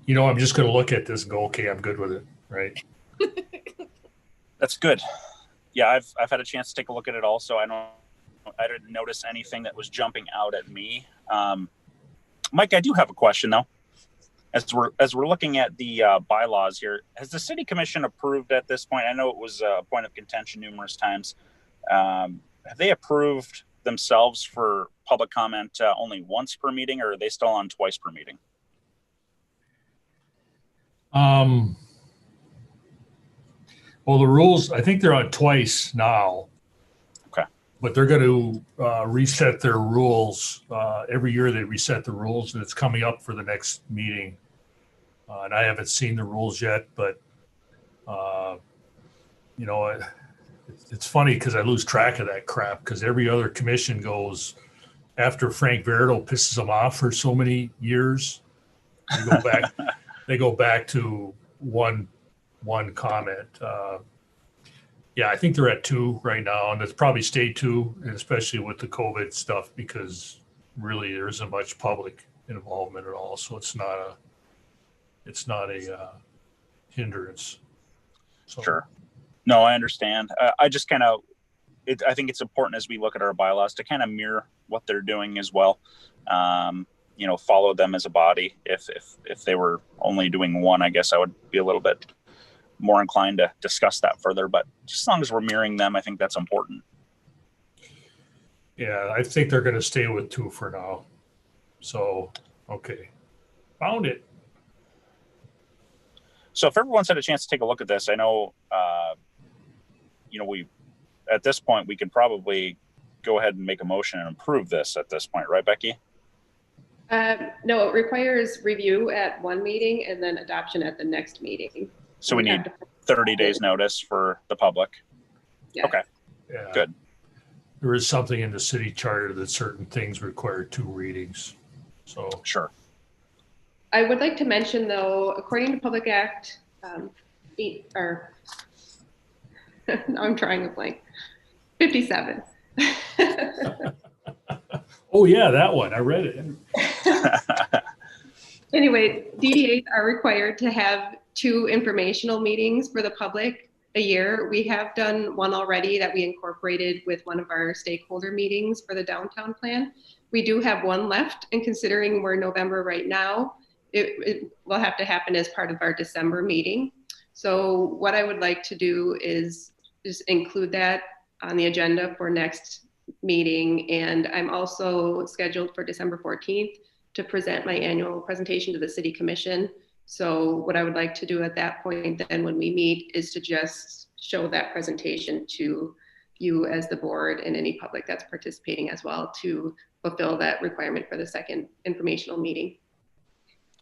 You know, I'm just going to look at this and go, okay, I'm good with it, right? That's good. Yeah, I've had a chance to take a look at it also. I didn't notice anything that was jumping out at me. Mike, I do have a question though. As we're looking at the bylaws here, has the city commission approved at this point? I know it was a point of contention numerous times. Have they approved themselves for public comment only once per meeting, or are they still on twice per meeting? Well, the rules, I think they're on twice now. Okay. But they're going to reset their rules. Every year they reset the rules, and it's coming up for the next meeting. And I haven't seen the rules yet, but, you know, it's funny because I lose track of that crap because every other commission goes after Frank Verito pisses them off for so many years. They go back to one comment. Yeah, I think they're at 2 right now, and it's probably stay 2, and especially with the COVID stuff, because really there isn't much public involvement at all. So it's not a hindrance. So, Sure. No, I understand. I just kind of, I think it's important as we look at our bylaws to kind of mirror what they're doing as well. Follow them as a body. If they were only doing one, I guess I would be a little bit more inclined to discuss that further. But just as long as we're mirroring them, I think that's important. Yeah, I think they're going to stay with 2 for now. So, okay. Found it. So if everyone's had a chance to take a look at this, I know, we, at this point, we could probably go ahead and make a motion and approve this at this point, right, Becky? No, it requires review at one meeting and then adoption at the next meeting. So we need 30 days notice for the public. Yes. Okay, Yeah. good. There is something in the city charter that certain things require 2 readings. So, Sure. I would like to mention, though, according to Public Act, I'm trying to blank, 57. oh yeah, that one. I read it. Anyway, DDAs are required to have 2 informational meetings for the public a year. We have done one already that we incorporated with one of our stakeholder meetings for the downtown plan. We do have one left, and considering we're November right now, it will have to happen as part of our December meeting. So what I would like to do is just include that on the agenda for next meeting. And I'm also scheduled for December 14th to present my annual presentation to the City Commission. So what I would like to do at that point then when we meet is to just show that presentation to you as the board and any public that's participating as well to fulfill that requirement for the second informational meeting.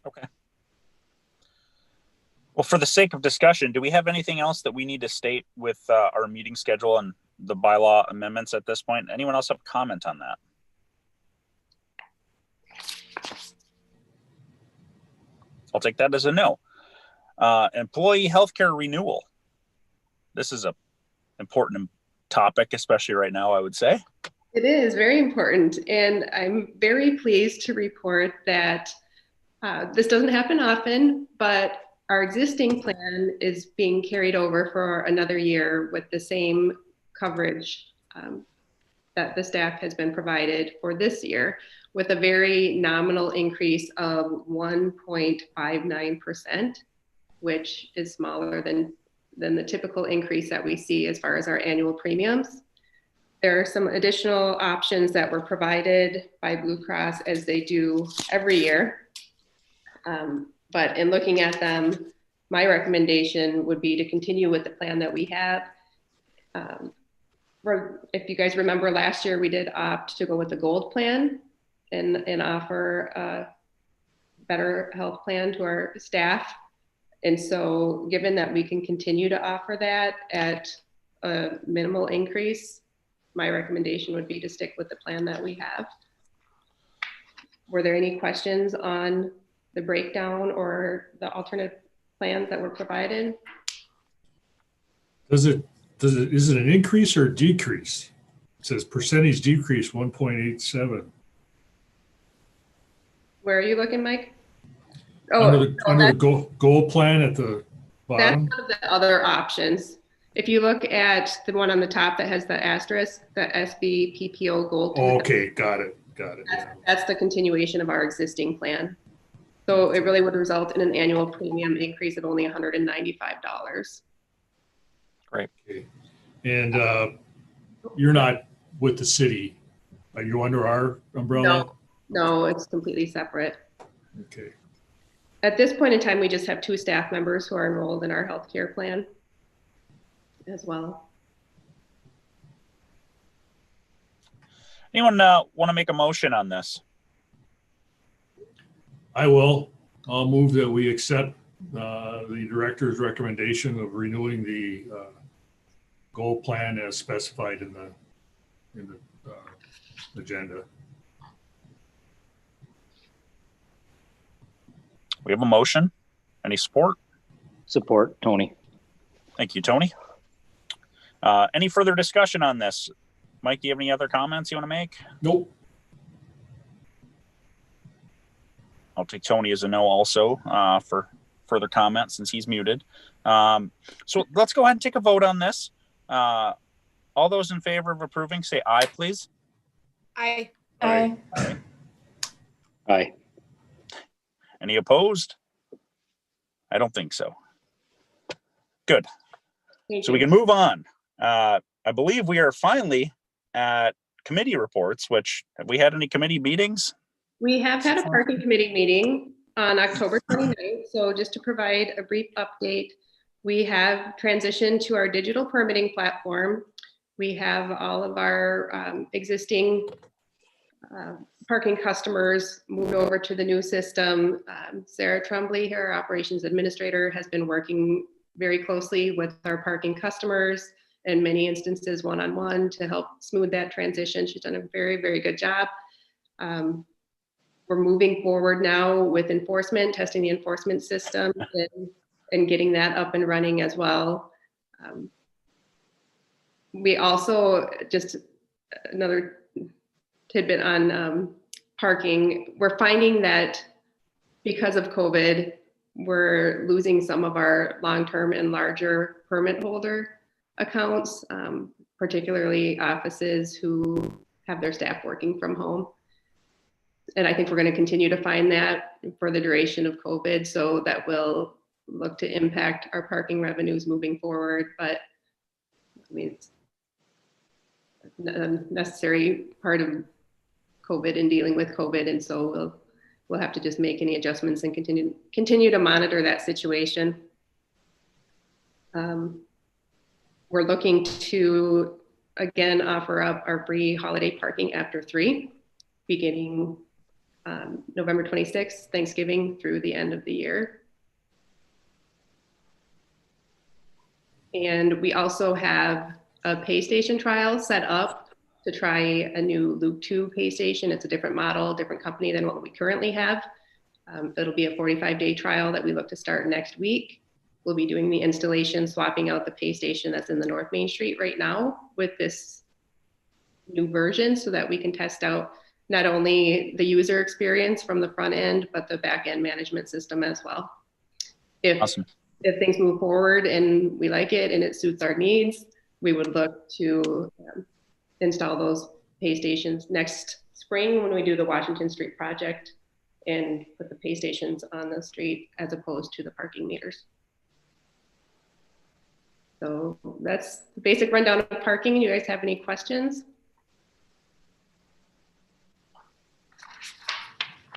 Okay. Well, for the sake of discussion, do we have anything else that we need to state with our meeting schedule and the bylaw amendments at this point? Anyone else have a comment on that? I'll take that as a no. Employee healthcare renewal. This is an important topic, especially right now, I would say. It is very important. And I'm very pleased to report that this doesn't happen often, but our existing plan is being carried over for another year with the same coverage that the staff has been provided for this year, with a very nominal increase of 1.59%, which is smaller than the typical increase that we see as far as our annual premiums. There are some additional options that were provided by Blue Cross as they do every year. But in looking at them, my recommendation would be to continue with the plan that we have. If you guys remember last year, we did opt to go with the gold plan and offer a better health plan to our staff. And so given that we can continue to offer that at a minimal increase, my recommendation would be to stick with the plan that we have. Were there any questions on the breakdown or the alternate plans that were provided? Is it an increase or a decrease? It says percentage decrease 1.87. Where are you looking, Mike? Under the gold plan at the bottom. That's one of the other options. If you look at the one on the top that has the asterisk, the SBPPO gold. Okay, got it. That's the continuation of our existing plan. So it really would result in an annual premium increase of only $195. Great. Okay. And you're not with the city. Are you under our umbrella? No, it's completely separate. Okay. At this point in time, we just have 2 staff members who are enrolled in our healthcare plan as well. Anyone want to make a motion on this? I will. I'll move that we accept the director's recommendation of renewing the goal plan as specified in the agenda. We have a motion. Any support? Support, Tony. Thank you, Tony. Any further discussion on this? Mike, do you have any other comments you want to make? Nope. I'll take Tony as a no also for further comments since he's muted. So let's go ahead and take a vote on this. All those in favor of approving, say aye, please. Aye. Aye. Aye. Any opposed? I don't think so. Good. Thank So you. we can move on. I believe we are finally at committee reports, which have we had any committee meetings? We have had a parking committee meeting on October 29th. So just to provide a brief update, we have transitioned to our digital permitting platform. We have all of our existing parking customers moved over to the new system. Sarah Tremblay here, our operations administrator, has been working very closely with our parking customers, in many instances one-on-one, to help smooth that transition. She's done a very, very good job. We're moving forward now with enforcement, testing the enforcement system and getting that up and running as well. We also, just another tidbit on parking, we're finding that because of COVID, we're losing some of our long-term and larger permit holder accounts, particularly offices who have their staff working from home. And I think we're going to continue to find that for the duration of COVID. So that will look to impact our parking revenues moving forward. But I mean, it's a necessary part of COVID and dealing with COVID. And so we'll have to just make any adjustments and continue to monitor that situation. We're looking to, again, offer up our free holiday parking after 3, beginning November 26th, Thanksgiving through the end of the year. And we also have a pay station trial set up to try a new Loop 2 pay station. It's a different model, different company than what we currently have. It'll be a 45-day trial that we look to start next week. We'll be doing the installation, swapping out the pay station that's in the North Main Street right now with this new version so that we can test out not only the user experience from the front end, but the back end management system as well. Awesome. If things move forward and we like it and it suits our needs, we would look to install those pay stations next spring when we do the Washington Street project and put the pay stations on the street as opposed to the parking meters. So that's the basic rundown of parking. You guys have any questions?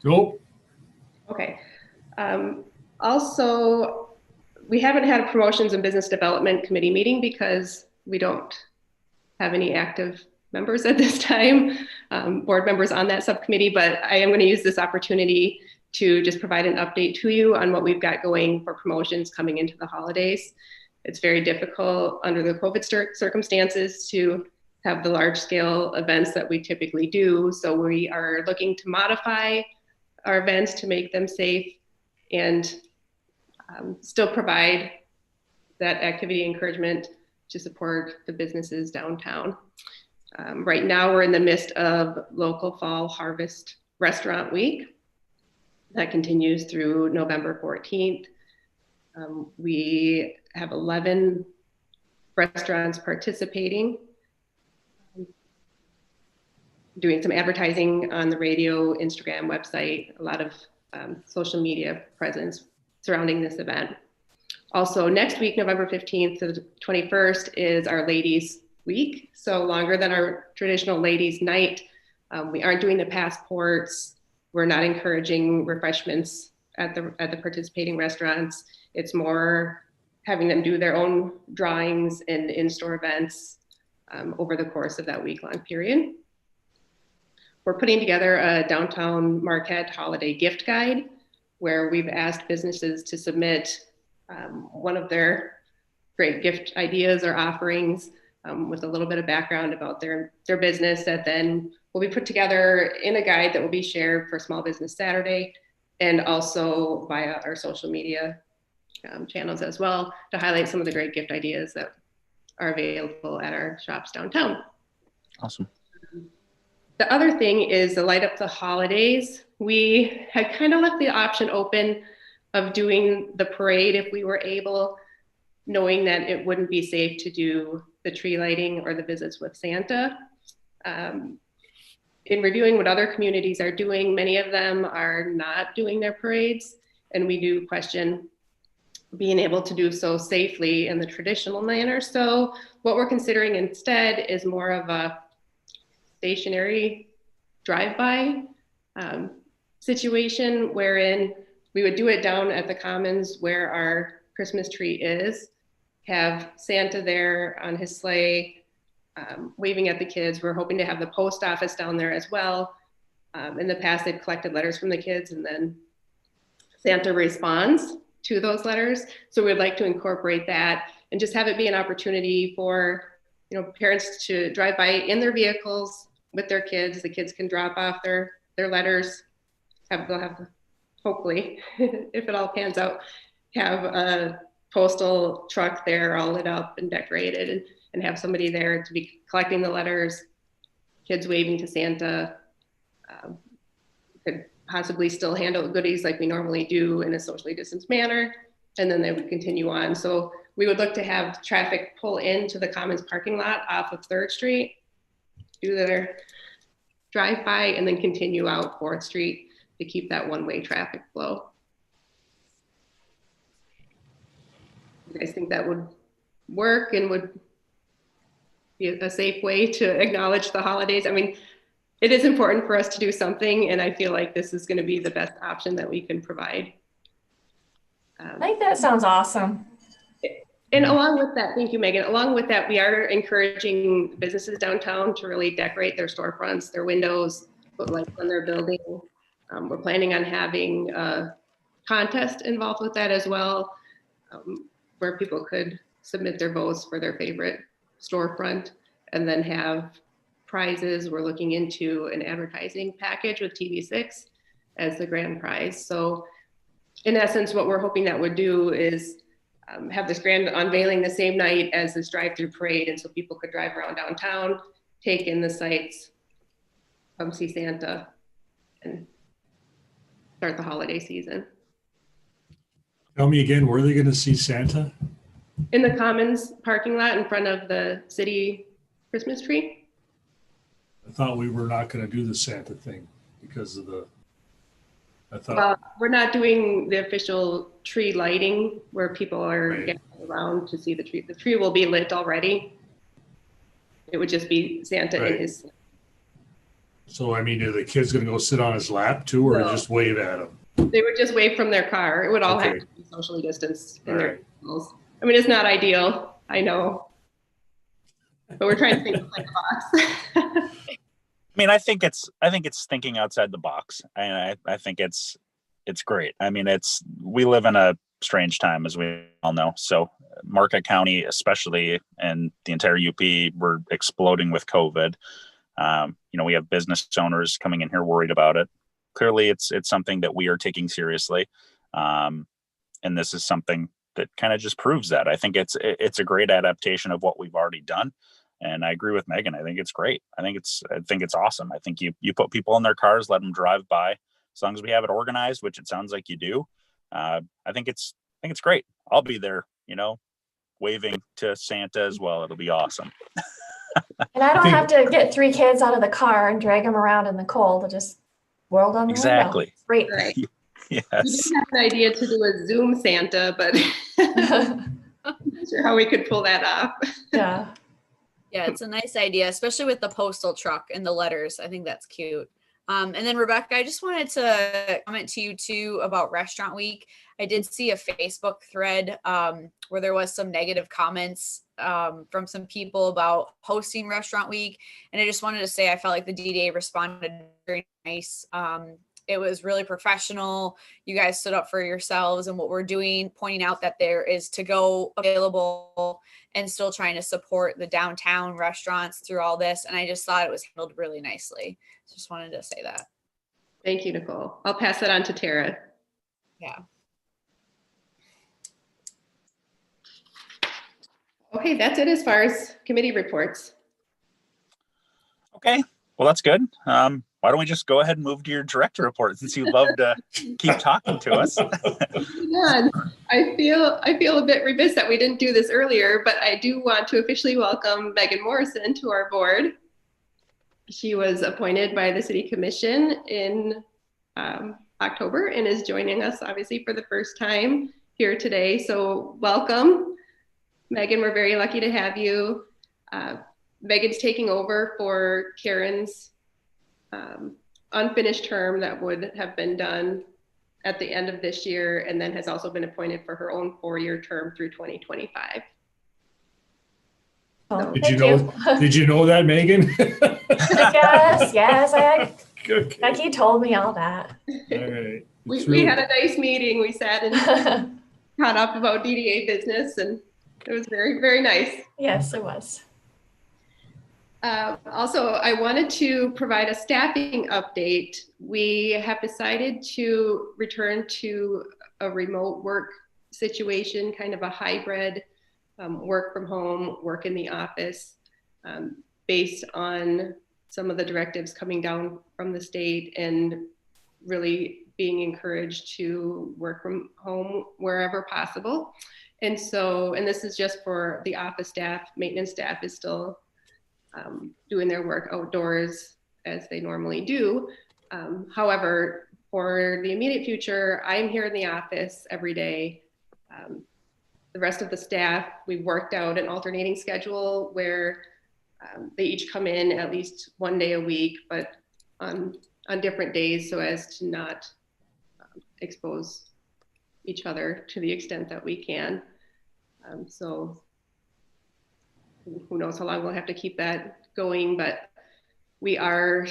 Nope. Okay. Also, we haven't had a promotions and business development committee meeting because we don't have any active members at this time, board members on that subcommittee, but I am going to use this opportunity to just provide an update to you on what we've got going for promotions coming into the holidays. It's very difficult under the COVID circumstances to have the large scale events that we typically do. So we are looking to modify our events to make them safe and still provide that activity encouragement to support the businesses downtown. Right now we're in the midst of local fall harvest restaurant week. That continues through November 14th. We have 11 restaurants participating, doing some advertising on the radio, Instagram, website, a lot of social media presence surrounding this event. Also, next week, November 15th to the 21st is our Ladies Week. So longer than our traditional Ladies Night. We aren't doing the passports. We're not encouraging refreshments at the participating restaurants. It's more having them do their own drawings and in-store events over the course of that week-long period. We're putting together a downtown Marquette holiday gift guide where we've asked businesses to submit one of their great gift ideas or offerings with a little bit of background about their business that then will be put together in a guide that will be shared for Small Business Saturday and also via our social media channels as well to highlight some of the great gift ideas that are available at our shops downtown. Awesome. The other thing is the light up the holidays. We had kind of left the option open of doing the parade if we were able, knowing that it wouldn't be safe to do the tree lighting or the visits with Santa. In reviewing what other communities are doing, many of them are not doing their parades, and we do question being able to do so safely in the traditional manner. So what we're considering instead is more of a stationary drive-by situation, wherein we would do it down at the Commons where our Christmas tree is, have Santa there on his sleigh, waving at the kids. We're hoping to have the post office down there as well. In the past, they've collected letters from the kids, and then Santa responds to those letters. So we'd like to incorporate that and just have it be an opportunity for, you know, parents to drive by in their vehicles with their kids. The kids can drop off their letters. They'll have, hopefully, if it all pans out, have a postal truck there all lit up and decorated, and have somebody there to be collecting the letters, kids waving to Santa. Could possibly still handle goodies like we normally do in a socially distanced manner, and then they would continue on. So we would look to have traffic pull into the Commons parking lot off of 3rd Street, do their drive-by, and then continue out 4th Street to keep that one-way traffic flow. You guys think that would work and would be a safe way to acknowledge the holidays? I mean, it is important for us to do something, and I feel like this is going to be the best option that we can provide. I think that sounds awesome. And along with that, thank you, Megan. Along with that, we are encouraging businesses downtown to really decorate their storefronts, their windows, put lights on their building. We're planning on having a contest involved with that as well, where people could submit their votes for their favorite storefront and then have prizes. We're looking into an advertising package with TV6 as the grand prize. So in essence, what we're hoping that would do is have this grand unveiling the same night as this drive-through parade. And so people could drive around downtown, take in the sights, come see Santa, and start the holiday season. Tell me again, where are they going to see Santa? In the Commons parking lot in front of the city Christmas tree. I thought we were not going to do the Santa thing because of the, We're not doing the official tree lighting where people are Right. gathering around to see the tree. The tree will be lit already. It would just be Santa in Right. his. So, I mean, are the kids going to go sit on his lap too, or No. just wave at him? They would just wave from their car. It would all have Okay. to be socially distanced in All their right. vehicles. I mean, it's not ideal, I know, but we're trying to think outside the box. I mean, I think it's thinking outside the box. I think it's great. I mean, we live in a strange time, as we all know. So Marquette County, especially, and the entire UP, we're exploding with COVID. We have business owners coming in here worried about it. Clearly, it's something that we are taking seriously, and this is something that kind of just proves that. I think it's a great adaptation of what we've already done. And I agree with Megan. I think it's great. I think it's awesome. I think you put people in their cars, let them drive by, as long as we have it organized, which it sounds like you do. I think it's great. I'll be there, waving to Santa as well. It'll be awesome. And I don't have to get 3 kids out of the car and drag them around in the cold. I'll just whirl down the Exactly. window. Great. Right. We Yes. did have an idea to do a Zoom Santa, but I'm not sure how we could pull that off. Yeah. Yeah, it's a nice idea, especially with the postal truck and the letters. I think that's cute. And then Rebecca, I just wanted to comment to you too about Restaurant Week. I did see a Facebook thread where there was some negative comments from some people about hosting Restaurant Week. And I just wanted to say, I felt like the DDA responded very nice. It was really professional. You guys stood up for yourselves and what we're doing, pointing out that there is to-go available and still trying to support the downtown restaurants through all this. And I just thought it was handled really nicely. So just wanted to say that. Thank you, Nicole. I'll pass that on to Tara. Yeah. Okay, that's it as far as committee reports. Okay, well, that's good. Why don't we just go ahead and move to your director report since you love to keep talking to us. Yeah, I feel a bit remiss that we didn't do this earlier, but I do want to officially welcome Megan Morrison to our board. She was appointed by the City Commission in October and is joining us obviously for the first time here today. So welcome, Megan. We're very lucky to have you. Megan's taking over for Karen's unfinished term that would have been done at the end of this year, and then has also been appointed for her own 4-year term through 2025. Oh, Did you know that, Megan? yes. Becky told me all that. All right. We had a nice meeting. We sat and caught up about DDA business, and it was very, very nice. Yes, it was. Also, I wanted to provide a staffing update. We have decided to return to a remote work situation, kind of a hybrid work from home, work in the office, based on some of the directives coming down from the state and really being encouraged to work from home wherever possible. And this is just for the office staff. Maintenance staff is still doing their work outdoors as they normally do. However, for the immediate future, I'm here in the office every day. The rest of the staff, we've worked out an alternating schedule where they each come in at least 1 day a week, but on different days so as to not expose each other to the extent that we can. So who knows how long we'll have to keep that going, but we are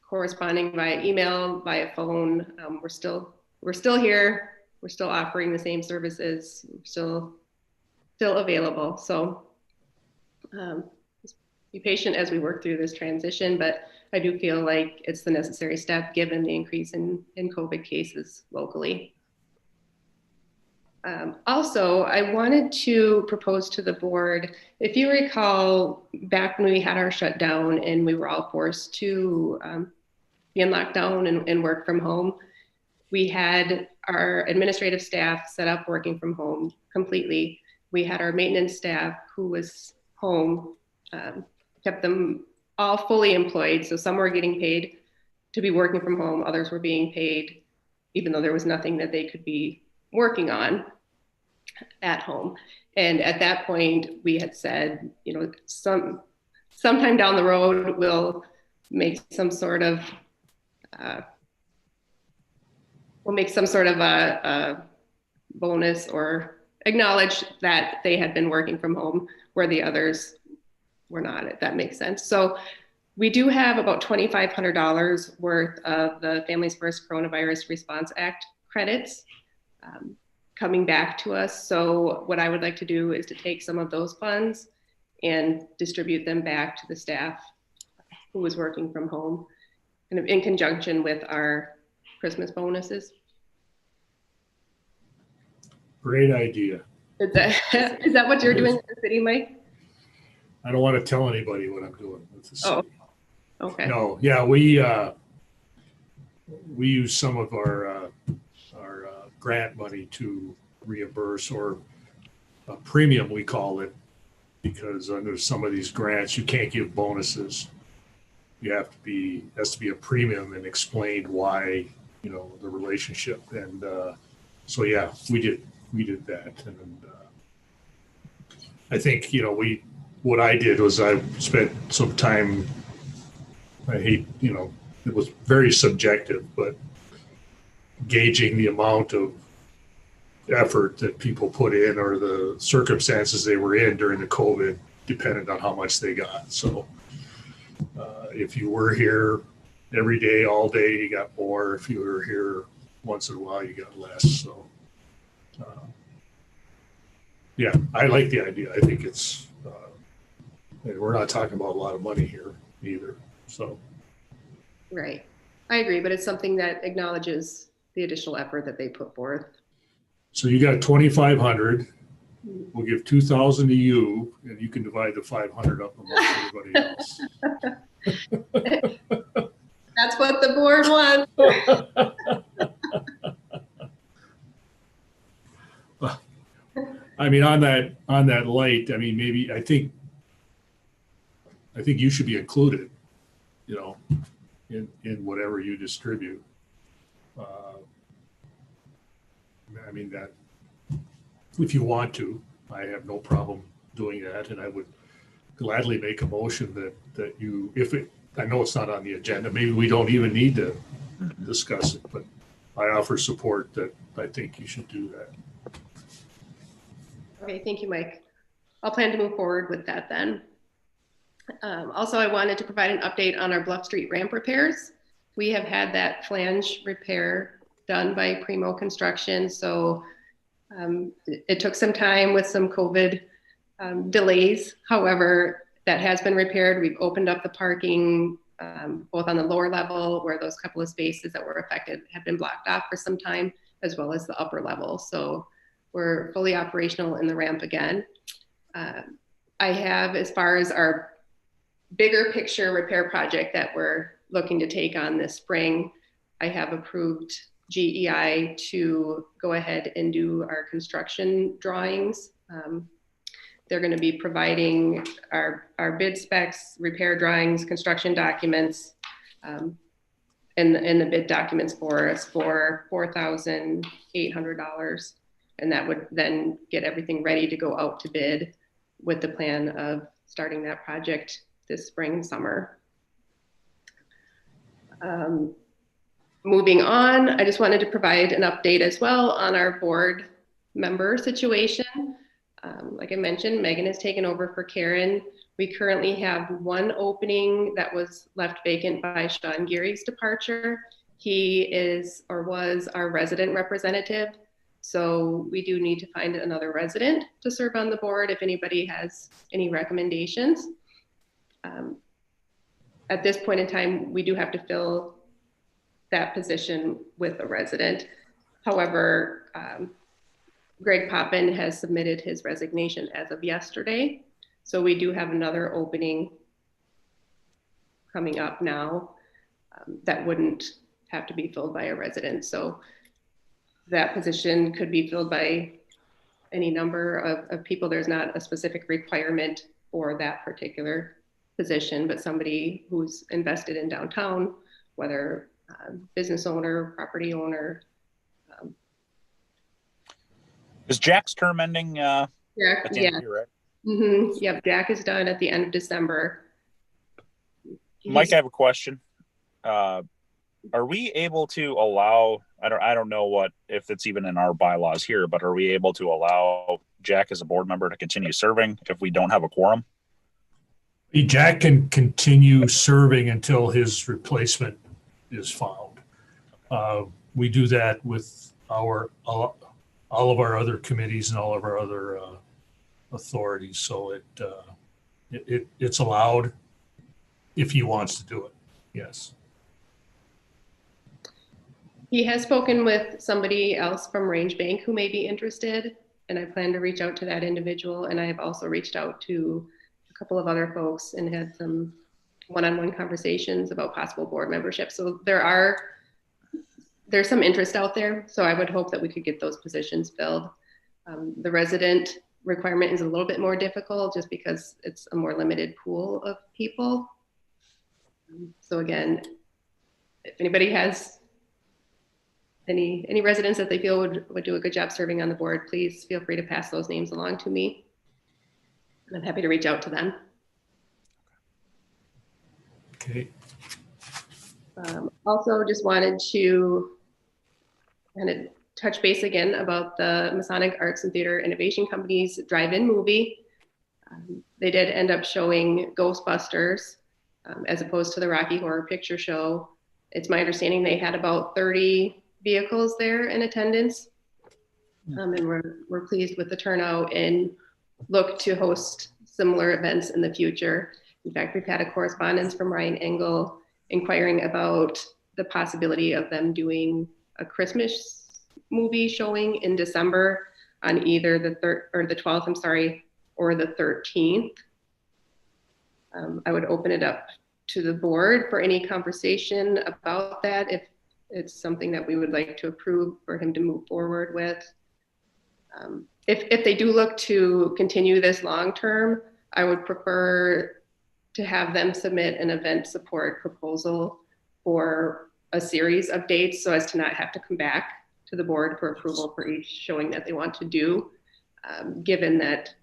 corresponding via email, via phone. We're still here. We're still offering the same services. We're still available. So just be patient as we work through this transition, but I do feel like it's the necessary step given the increase in COVID cases locally. Also, I wanted to propose to the board, if you recall, back when we had our shutdown and we were all forced to be in lockdown and work from home, we had our administrative staff set up working from home completely. We had our maintenance staff who was home, kept them all fully employed. So some were getting paid to be working from home, others were being paid even though there was nothing that they could be working on at home. And at that point, we had said, you know, sometime down the road, we'll make some sort of a bonus or acknowledge that they had been working from home where the others were not, if that makes sense. So we do have about $2,500 worth of the Families First Coronavirus Response Act credits coming back to us. So what I would like to do is to take some of those funds and distribute them back to the staff who was working from home, kind of in conjunction with our Christmas bonuses. Great idea. Is that what you're doing in the city, Mike? I don't want to tell anybody what I'm doing with the city. Oh, okay. No, yeah, we use some of our grant money to reimburse, or a premium we call it, because under some of these grants you can't give bonuses. You have to be, has to be a premium and explained why, you know, the relationship. And so yeah, we did that. And I think, you know, what I did was I spent some time, it was very subjective, but gauging the amount of effort that people put in or the circumstances they were in during the COVID depended on how much they got. So if you were here every day, all day, you got more. If you were here once in a while, you got less. So yeah, I like the idea. I think it's, and we're not talking about a lot of money here either. So. Right. I agree, but it's something that acknowledges the additional effort that they put forth. So you got 2,500, we'll give 2,000 to you, and you can divide the 500 up among everybody else. That's what the board wants. I mean, on that light, I mean, maybe I think you should be included, you know, in whatever you distribute. I mean, that if you want to, I have no problem doing that, and I would gladly make a motion that you, I know it's not on the agenda, maybe we don't even need to discuss it, but I offer support that I think you should do that. Okay, thank you, Mike. I'll plan to move forward with that then. Also, I wanted to provide an update on our Bluff Street ramp repairs. We have had that flange repair done by Primo Construction. So it took some time with some COVID delays. However, that has been repaired. We've opened up the parking both on the lower level where those couple of spaces that were affected have been blocked off for some time, as well as the upper level. So we're fully operational in the ramp again. I have, as far as our bigger picture repair project that we're looking to take on this spring, I have approved GEI to go ahead and do our construction drawings. They're going to be providing our bid specs, repair drawings, construction documents, and the bid documents for us for $4,800. And that would then get everything ready to go out to bid with the plan of starting that project this spring and summer. Moving on, I just wanted to provide an update as well on our board member situation. Like I mentioned, Megan has taken over for Karen. We currently have one opening that was left vacant by Sean Geary's departure. He is or was our resident representative. So we do need to find another resident to serve on the board if anybody has any recommendations. At this point in time, we do have to fill that position with a resident. However, Greg Poppin has submitted his resignation as of yesterday. So we do have another opening coming up now that wouldn't have to be filled by a resident. So that position could be filled by any number of people. There's not a specific requirement for that particular position, but somebody who's invested in downtown, whether business owner, property owner. Is Jack's term ending? Jack, at the end of the year, right? Mm-hmm. Yep, Jack is done at the end of December. Mike, I have a question. Are we able to allow, I don't know if it's even in our bylaws here, but are we able to allow Jack as a board member to continue serving if we don't have a quorum? Jack can continue serving until his replacement is found. We do that with all of our other committees and all of our other authorities. So it's allowed if he wants to do it. Yes. He has spoken with somebody else from Range Bank who may be interested, and I plan to reach out to that individual. And I have also reached out to a couple of other folks and had some one-on-one conversations about possible board membership. So there's some interest out there. So I would hope that we could get those positions filled. The resident requirement is a little bit more difficult just because it's a more limited pool of people. So again, if anybody has any residents that they feel would do a good job serving on the board, please feel free to pass those names along to me. And I'm happy to reach out to them. Okay. Also just wanted to kind of touch base again about the Masonic Arts and Theater Innovation Company's drive-in movie. They did end up showing Ghostbusters as opposed to the Rocky Horror Picture Show. It's my understanding they had about 30 vehicles there in attendance. And we're pleased with the turnout and look to host similar events in the future. In fact, we've had a correspondence from Ryan Engel inquiring about the possibility of them doing a Christmas movie showing in December. on either the 12th, I'm sorry, or the 13th. I would open it up to the board for any conversation about that, if it's something that we would like to approve for him to move forward with. If they do look to continue this long-term, I would prefer to have them submit an event support proposal for a series of dates so as to not have to come back to the board for approval for each showing that they want to do, given that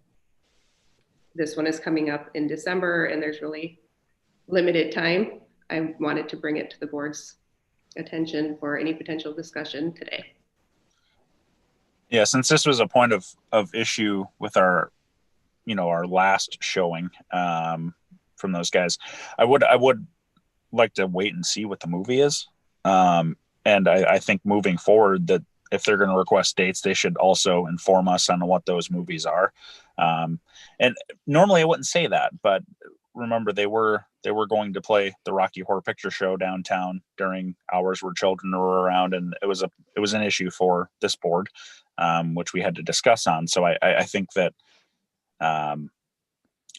this one is coming up in December and there's really limited time. I wanted to bring it to the board's attention for any potential discussion today. Yeah, since this was a point of issue with our, our last showing from those guys, I would like to wait and see what the movie is. And I think moving forward that if they're going to request dates, they should also inform us on what those movies are. And normally I wouldn't say that, but remember they were going to play the Rocky Horror Picture Show downtown during hours where children were around, and it was an issue for this board, which we had to discuss on. So I think that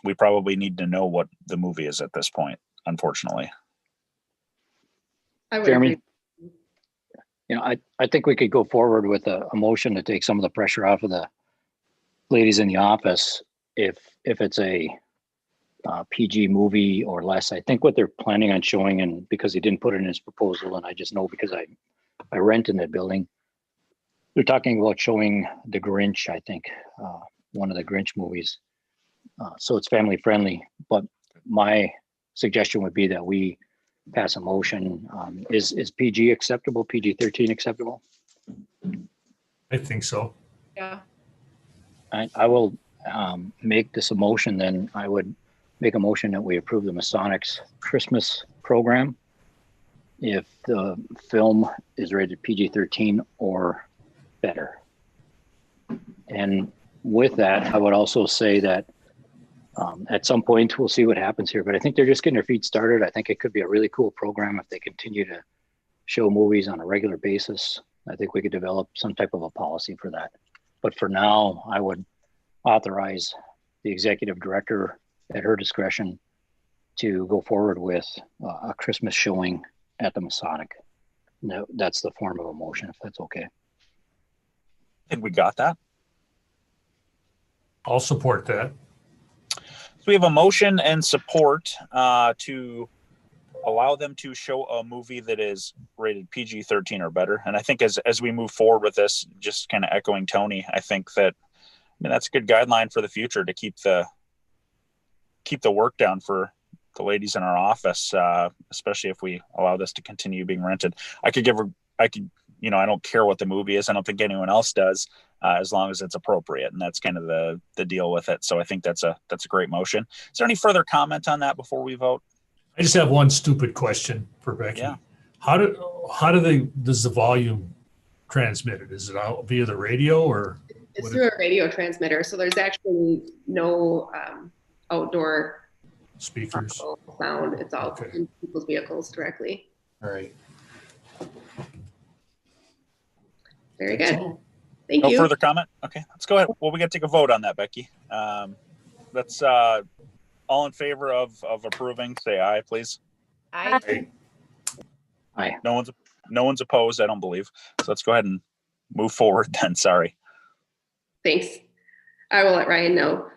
we probably need to know what the movie is at this point, unfortunately. I would Jeremy, agree. I think we could go forward with a motion to take some of the pressure off of the ladies in the office if it's a PG movie or less. I think what they're planning on showing, and because he didn't put it in his proposal, and I just know because I rent in that building, they're talking about showing The Grinch, I think, one of the Grinch movies. So it's family friendly, but my suggestion would be that we pass a motion. Is PG acceptable? PG-13 acceptable? I think so. Yeah. I will make this a motion. Then I would make a motion that we approve the Masonics Christmas program if the film is rated PG-13 or better. And with that, I would also say that at some point we'll see what happens here, but I think they're just getting their feet started. I think it could be a really cool program if they continue to show movies on a regular basis. I think we could develop some type of a policy for that. But for now, I would authorize the executive director at her discretion to go forward with a Christmas showing at the Masonic. No, that's the form of a motion, if that's okay. I think we got that. I'll support that. So we have a motion and support to allow them to show a movie that is rated PG-13 or better. And I think as we move forward with this, just kind of echoing Tony, I think that that's a good guideline for the future to keep the work down for the ladies in our office, especially if we allow this to continue being rented. I don't care what the movie is. I don't think anyone else does, as long as it's appropriate. And that's kind of the deal with it. So I think that's a great motion. Is there any further comment on that before we vote? I just have one stupid question for Becky. Yeah. Does the volume transmit it? Is it out via the radio or? It's through a radio transmitter. So there's actually no outdoor Speakers. sound. It's all Okay. in people's vehicles directly. All right. Very good. Thank No you. further comment? Okay, let's go ahead. Well, we got to take a vote on that, Becky. Let's all in favor of approving, say aye, please. I Aye. No one's opposed, I don't believe. So let's go ahead and move forward then. Sorry. Thanks. I will let Ryan know.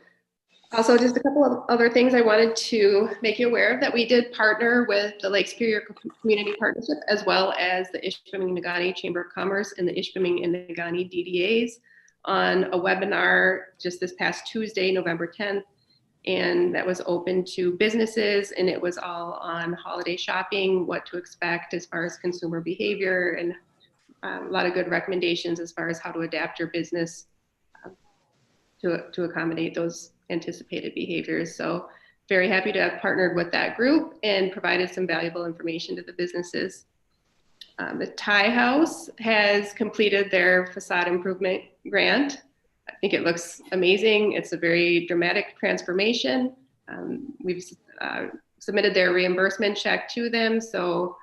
Also, just a couple of other things I wanted to make you aware of, that we did partner with the Lake Superior Community Partnership, as well as the Ishpeming-Negaunee Chamber of Commerce and the Ishpeming and Negaunee DDAs on a webinar just this past Tuesday, November 10th. And that was open to businesses, and it was all on holiday shopping, what to expect as far as consumer behavior, and a lot of good recommendations as far as how to adapt your business to accommodate those anticipated behaviors. So very happy to have partnered with that group and provided some valuable information to the businesses. The Tie House has completed their facade improvement grant. I think it looks amazing. It's a very dramatic transformation. We've submitted their reimbursement check to them. So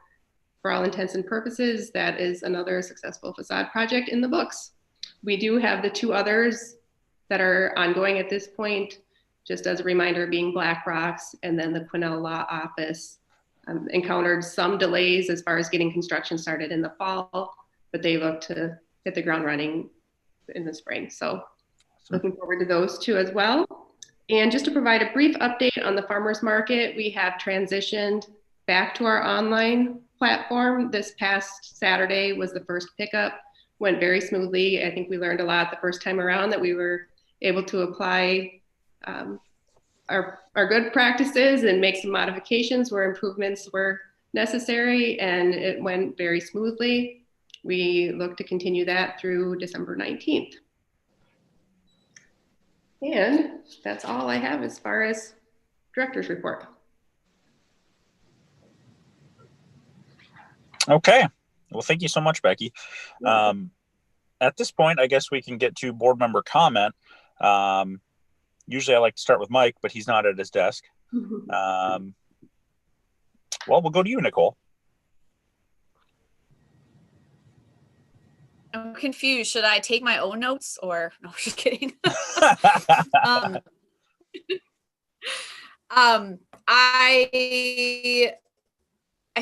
for all intents and purposes, that is another successful facade project in the books. We do have the 2 others that are ongoing at this point, just as a reminder, being Black Rocks and then the Quinnell Law Office. Encountered some delays as far as getting construction started in the fall, but they look to hit the ground running in the spring. So looking forward to those 2 as well. And just to provide a brief update on the farmers market, we have transitioned back to our online platform. This past Saturday was the first pickup, went very smoothly. I think we learned a lot the first time around, that we were able to apply our good practices and make some modifications where improvements were necessary, and it went very smoothly. We look to continue that through December 19th. And that's all I have as far as director's report. Okay. Well, thank you so much, Becky. At this point, I guess we can get to board member comment. Usually I like to start with Mike, but he's not at his desk. Well, we'll go to you, Nicole. I'm confused. Should I take my own notes or no? Just kidding. I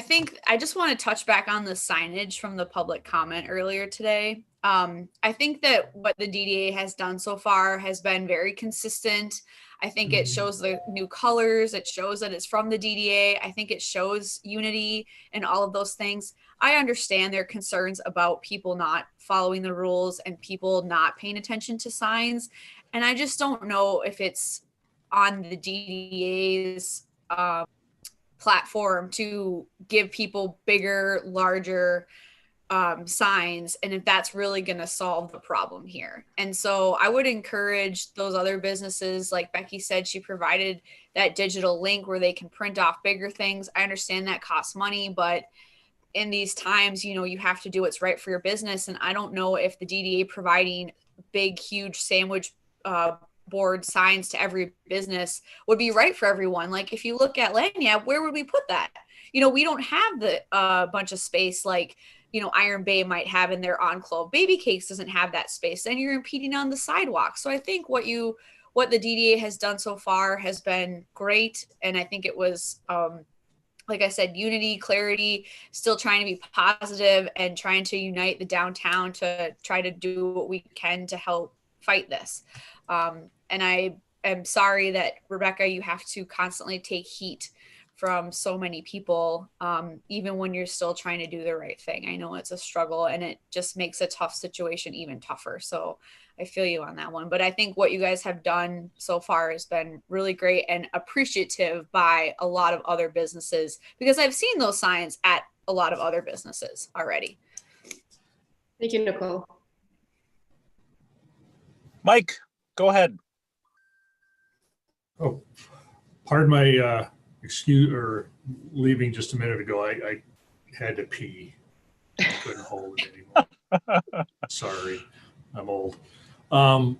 think I just want to touch back on the signage from the public comment earlier today. I think that what the DDA has done so far has been very consistent. I think it shows the new colors. It shows that it's from the DDA. I think it shows unity and all of those things. I understand their concerns about people not following the rules and people not paying attention to signs. And I just don't know if it's on the DDA's platform to give people bigger, larger signs, and if that's really going to solve the problem here. And so I would encourage those other businesses, like Becky said, she provided that digital link where they can print off bigger things. I understand that costs money, but in these times, you know, you have to do what's right for your business. And I don't know if the DDA providing big, huge sandwich board signs to every business would be right for everyone. Like if you look at Lanyap, where would we put that? You know, we don't have the bunch of space like, you know, Iron Bay might have in their enclave. Baby Cakes doesn't have that space. Then you're impeding on the sidewalk. So I think what the DDA has done so far has been great. And I think it was, like I said, unity, clarity, still trying to be positive and trying to unite the downtown to try to do what we can to help fight this. And I am sorry that, Rebecca, you have to constantly take heat from so many people, even when you're still trying to do the right thing. I know it's a struggle and it just makes a tough situation even tougher. So I feel you on that one. But I think what you guys have done so far has been really great and appreciative by a lot of other businesses, because I've seen those signs at a lot of other businesses already. Thank you, Nicole. Mike, go ahead. Oh, pardon my excuse or leaving just a minute ago. I had to pee. I couldn't hold it anymore. Sorry, I'm old. I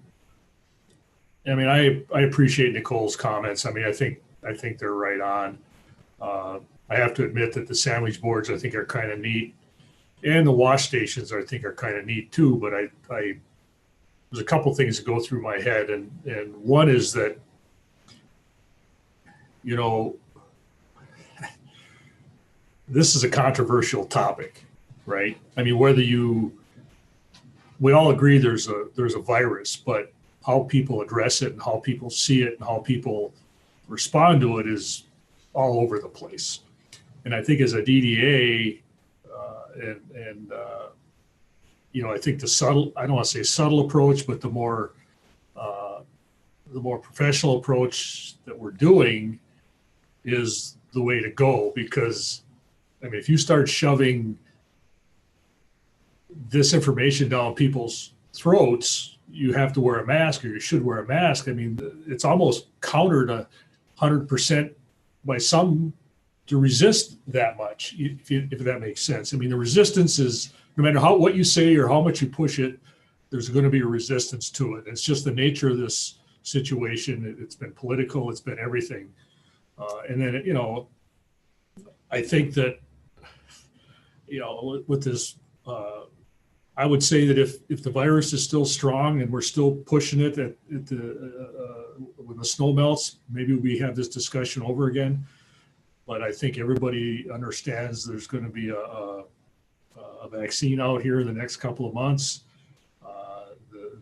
mean, I appreciate Nicole's comments. I mean, I think they're right on. I have to admit that the sandwich boards I think are kind of neat, and the wash stations I think are kind of neat too. But there's a couple things that go through my head, and one is that, you know, this is a controversial topic, right? I mean, we all agree there's a virus, but how people address it and how people see it and how people respond to it is all over the place. And I think as a DDA, you know, I think I don't want to say subtle approach, but the more professional approach that we're doing is the way to go. Because, I mean, if you start shoving this information down people's throats, you have to wear a mask or you should wear a mask. I mean, it's almost counter to 100% by some to resist that much, if that makes sense. I mean, the resistance is, no matter what you say or how much you push it, there's going to be a resistance to it. It's just the nature of this situation. It's been political. It's been everything. And then, you know, I think that, you know, with this I would say that if the virus is still strong and we're still pushing it when the snow melts, maybe we have this discussion over again. But I think everybody understands there's going to be a vaccine out here in the next couple of months.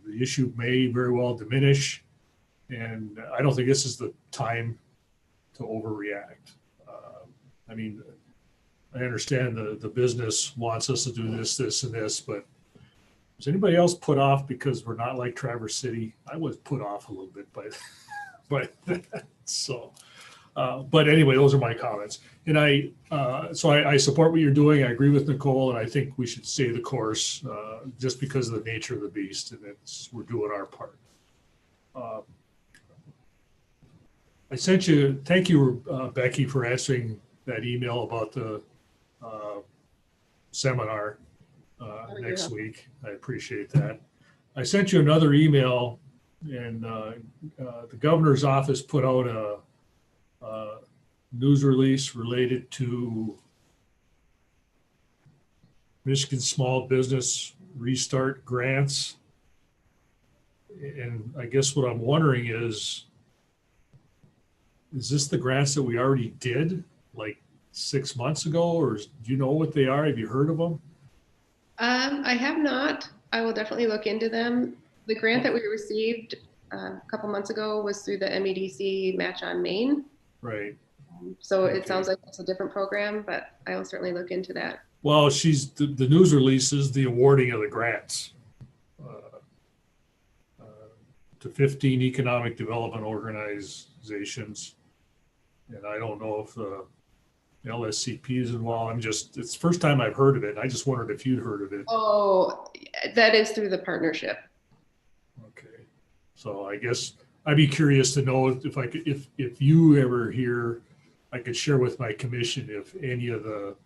The issue may very well diminish, and I don't think this is the time to overreact. I mean, I understand the business wants us to do this, and this, but is anybody else put off because we're not like Traverse City? I was put off a little bit by that. So, but anyway, those are my comments. And I support what you're doing. I agree with Nicole, and I think we should stay the course just because of the nature of the beast, and we're doing our part. I sent you, thank you, Becky, for answering that email about the seminar next week. I appreciate that. I sent you another email, and the governor's office put out a news release related to Michigan Small Business Restart grants. And I guess what I'm wondering is this the grants that we already did like 6 months ago, or do you know what they are? Have you heard of them? I have not. I will definitely look into them. The grant that we received a couple months ago was through the MEDC Match on Main. Right. So Okay. It sounds like it's a different program, but I will certainly look into that. Well, the news release is the awarding of the grants to 15 economic development organizations. And I don't know if the LSCP is involved. It's the first time I've heard of it. I just wondered if you'd heard of it. Oh, that is through the partnership. Okay. So I guess I'd be curious to know if you ever hear, I could share with my commission if any of the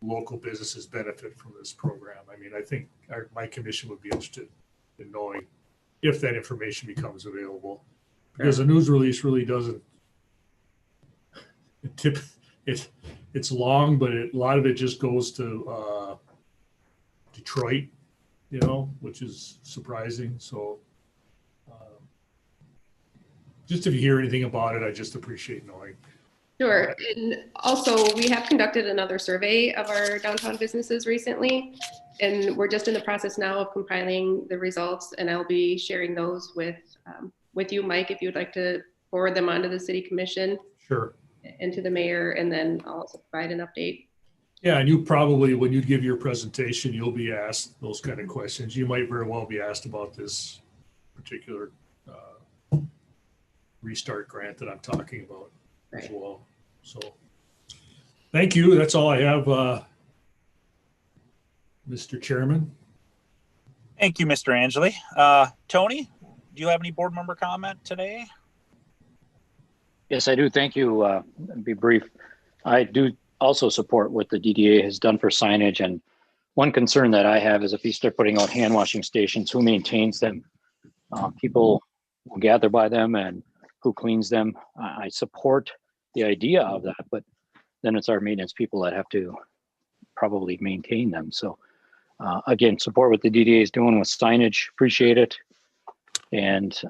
local businesses benefit from this program. I mean, I think my commission would be interested in knowing if that information becomes available, because the news release really doesn't. It's long, but a lot of it just goes to Detroit, which is surprising. So just if you hear anything about it, I just appreciate knowing. Sure. And also, we have conducted another survey of our downtown businesses recently, and we're just in the process now of compiling the results, and I'll be sharing those with you, Mike, if you'd like to forward them on to the city commission. Sure. And to the mayor, and then I'll also provide an update. Yeah, and you probably, when you give your presentation, you'll be asked those kind of questions. You might very well be asked about this particular restart grant that I'm talking about as well. So thank you. That's all I have, Mr. Chairman. Thank you, Mr. Angeli. Tony, do you have any board member comment today? Yes, I do. Thank you. I'll be brief. I do also support what the DDA has done for signage. And one concern that I have is if you start putting out hand washing stations, who maintains them? People will gather by them, and who cleans them? I support the idea of that, but then it's our maintenance people that have to probably maintain them. So again, support what the DDA is doing with signage. Appreciate it. And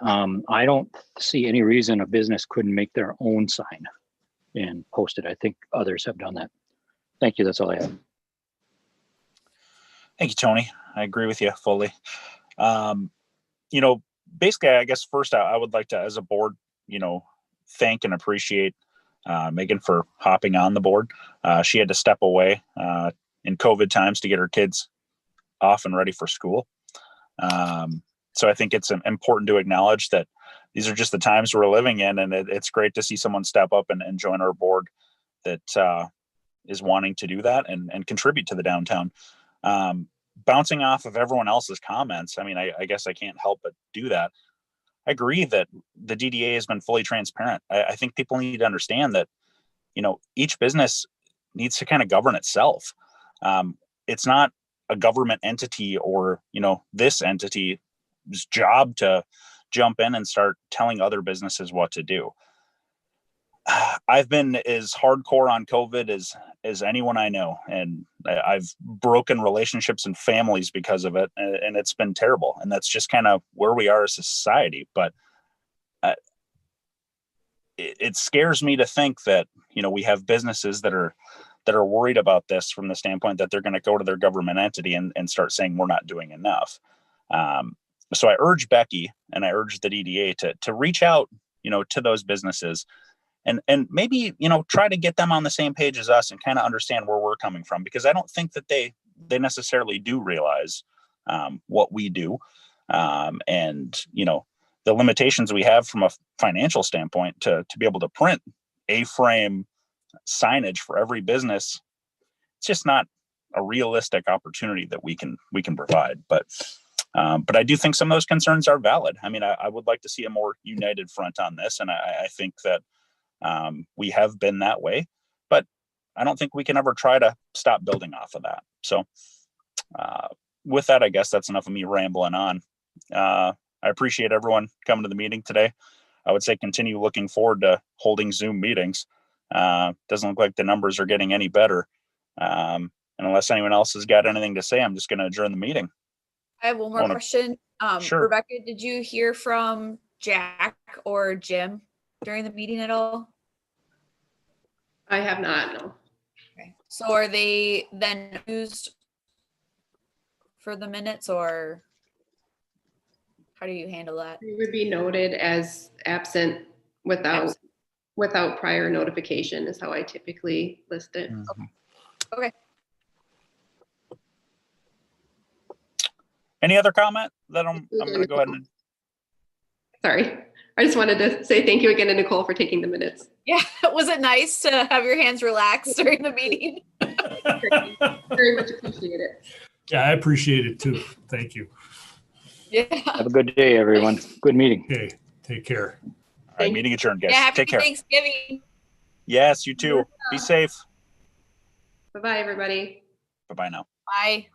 I don't see any reason a business couldn't make their own sign and post it. I think others have done that. Thank you. That's all I have. Thank you, Tony. I agree with you fully. Basically, I guess first I would like to, as a board, thank and appreciate Megan for hopping on the board. She had to step away in COVID times to get her kids off and ready for school. So I think it's important to acknowledge that these are just the times we're living in, and it's great to see someone step up and join our board that is wanting to do that and contribute to the downtown. Bouncing off of everyone else's comments, I mean, I guess I can't help but do that. I agree that the DDA has been fully transparent. I think people need to understand that, each business needs to kind of govern itself. It's not a government entity or, this entity's job to jump in and start telling other businesses what to do. I've been as hardcore on COVID as anyone I know, and I've broken relationships and families because of it, and it's been terrible. And that's just kind of where we are as a society. But it scares me to think that, you know, we have businesses that are worried about this from the standpoint that they're going to go to their government entity and start saying we're not doing enough. So I urge Becky and I urge the DDA to reach out, you know, to those businesses and maybe, you know, try to get them on the same page as us and kind of understand where we're coming from, because I don't think that they necessarily do realize what we do. And, you know, the limitations we have from a financial standpoint to be able to print A-frame signage for every business, it's just not a realistic opportunity that we can provide. But I do think some of those concerns are valid. I mean, I would like to see a more united front on this, and I think that we have been that way, but I don't think we can ever try to stop building off of that. So with that, I guess that's enough of me rambling on. I appreciate everyone coming to the meeting today. I would say continue looking forward to holding Zoom meetings. Doesn't look like the numbers are getting any better. And unless anyone else has got anything to say, I'm just going to adjourn the meeting. I have one more question. Sure. Rebecca, did you hear from Jack or Jim during the meeting at all? I have not, no. Okay. So are they then used for the minutes, or how do you handle that? It would be noted as absent without prior notification is how I typically list it. Mm-hmm. Okay. Any other comment that I'm going to go ahead and. Sorry. I just wanted to say thank you again to Nicole for taking the minutes. Yeah. Was it nice to have your hands relaxed during the meeting? Very much appreciate it. Yeah, I appreciate it too. Thank you. Yeah. Have a good day, everyone. Good meeting. Okay, take care. All right, meeting adjourned, guys. Yeah, happy Take care. Thanksgiving. Yes, you too. Be safe. Bye-bye, everybody. Bye-bye now. Bye.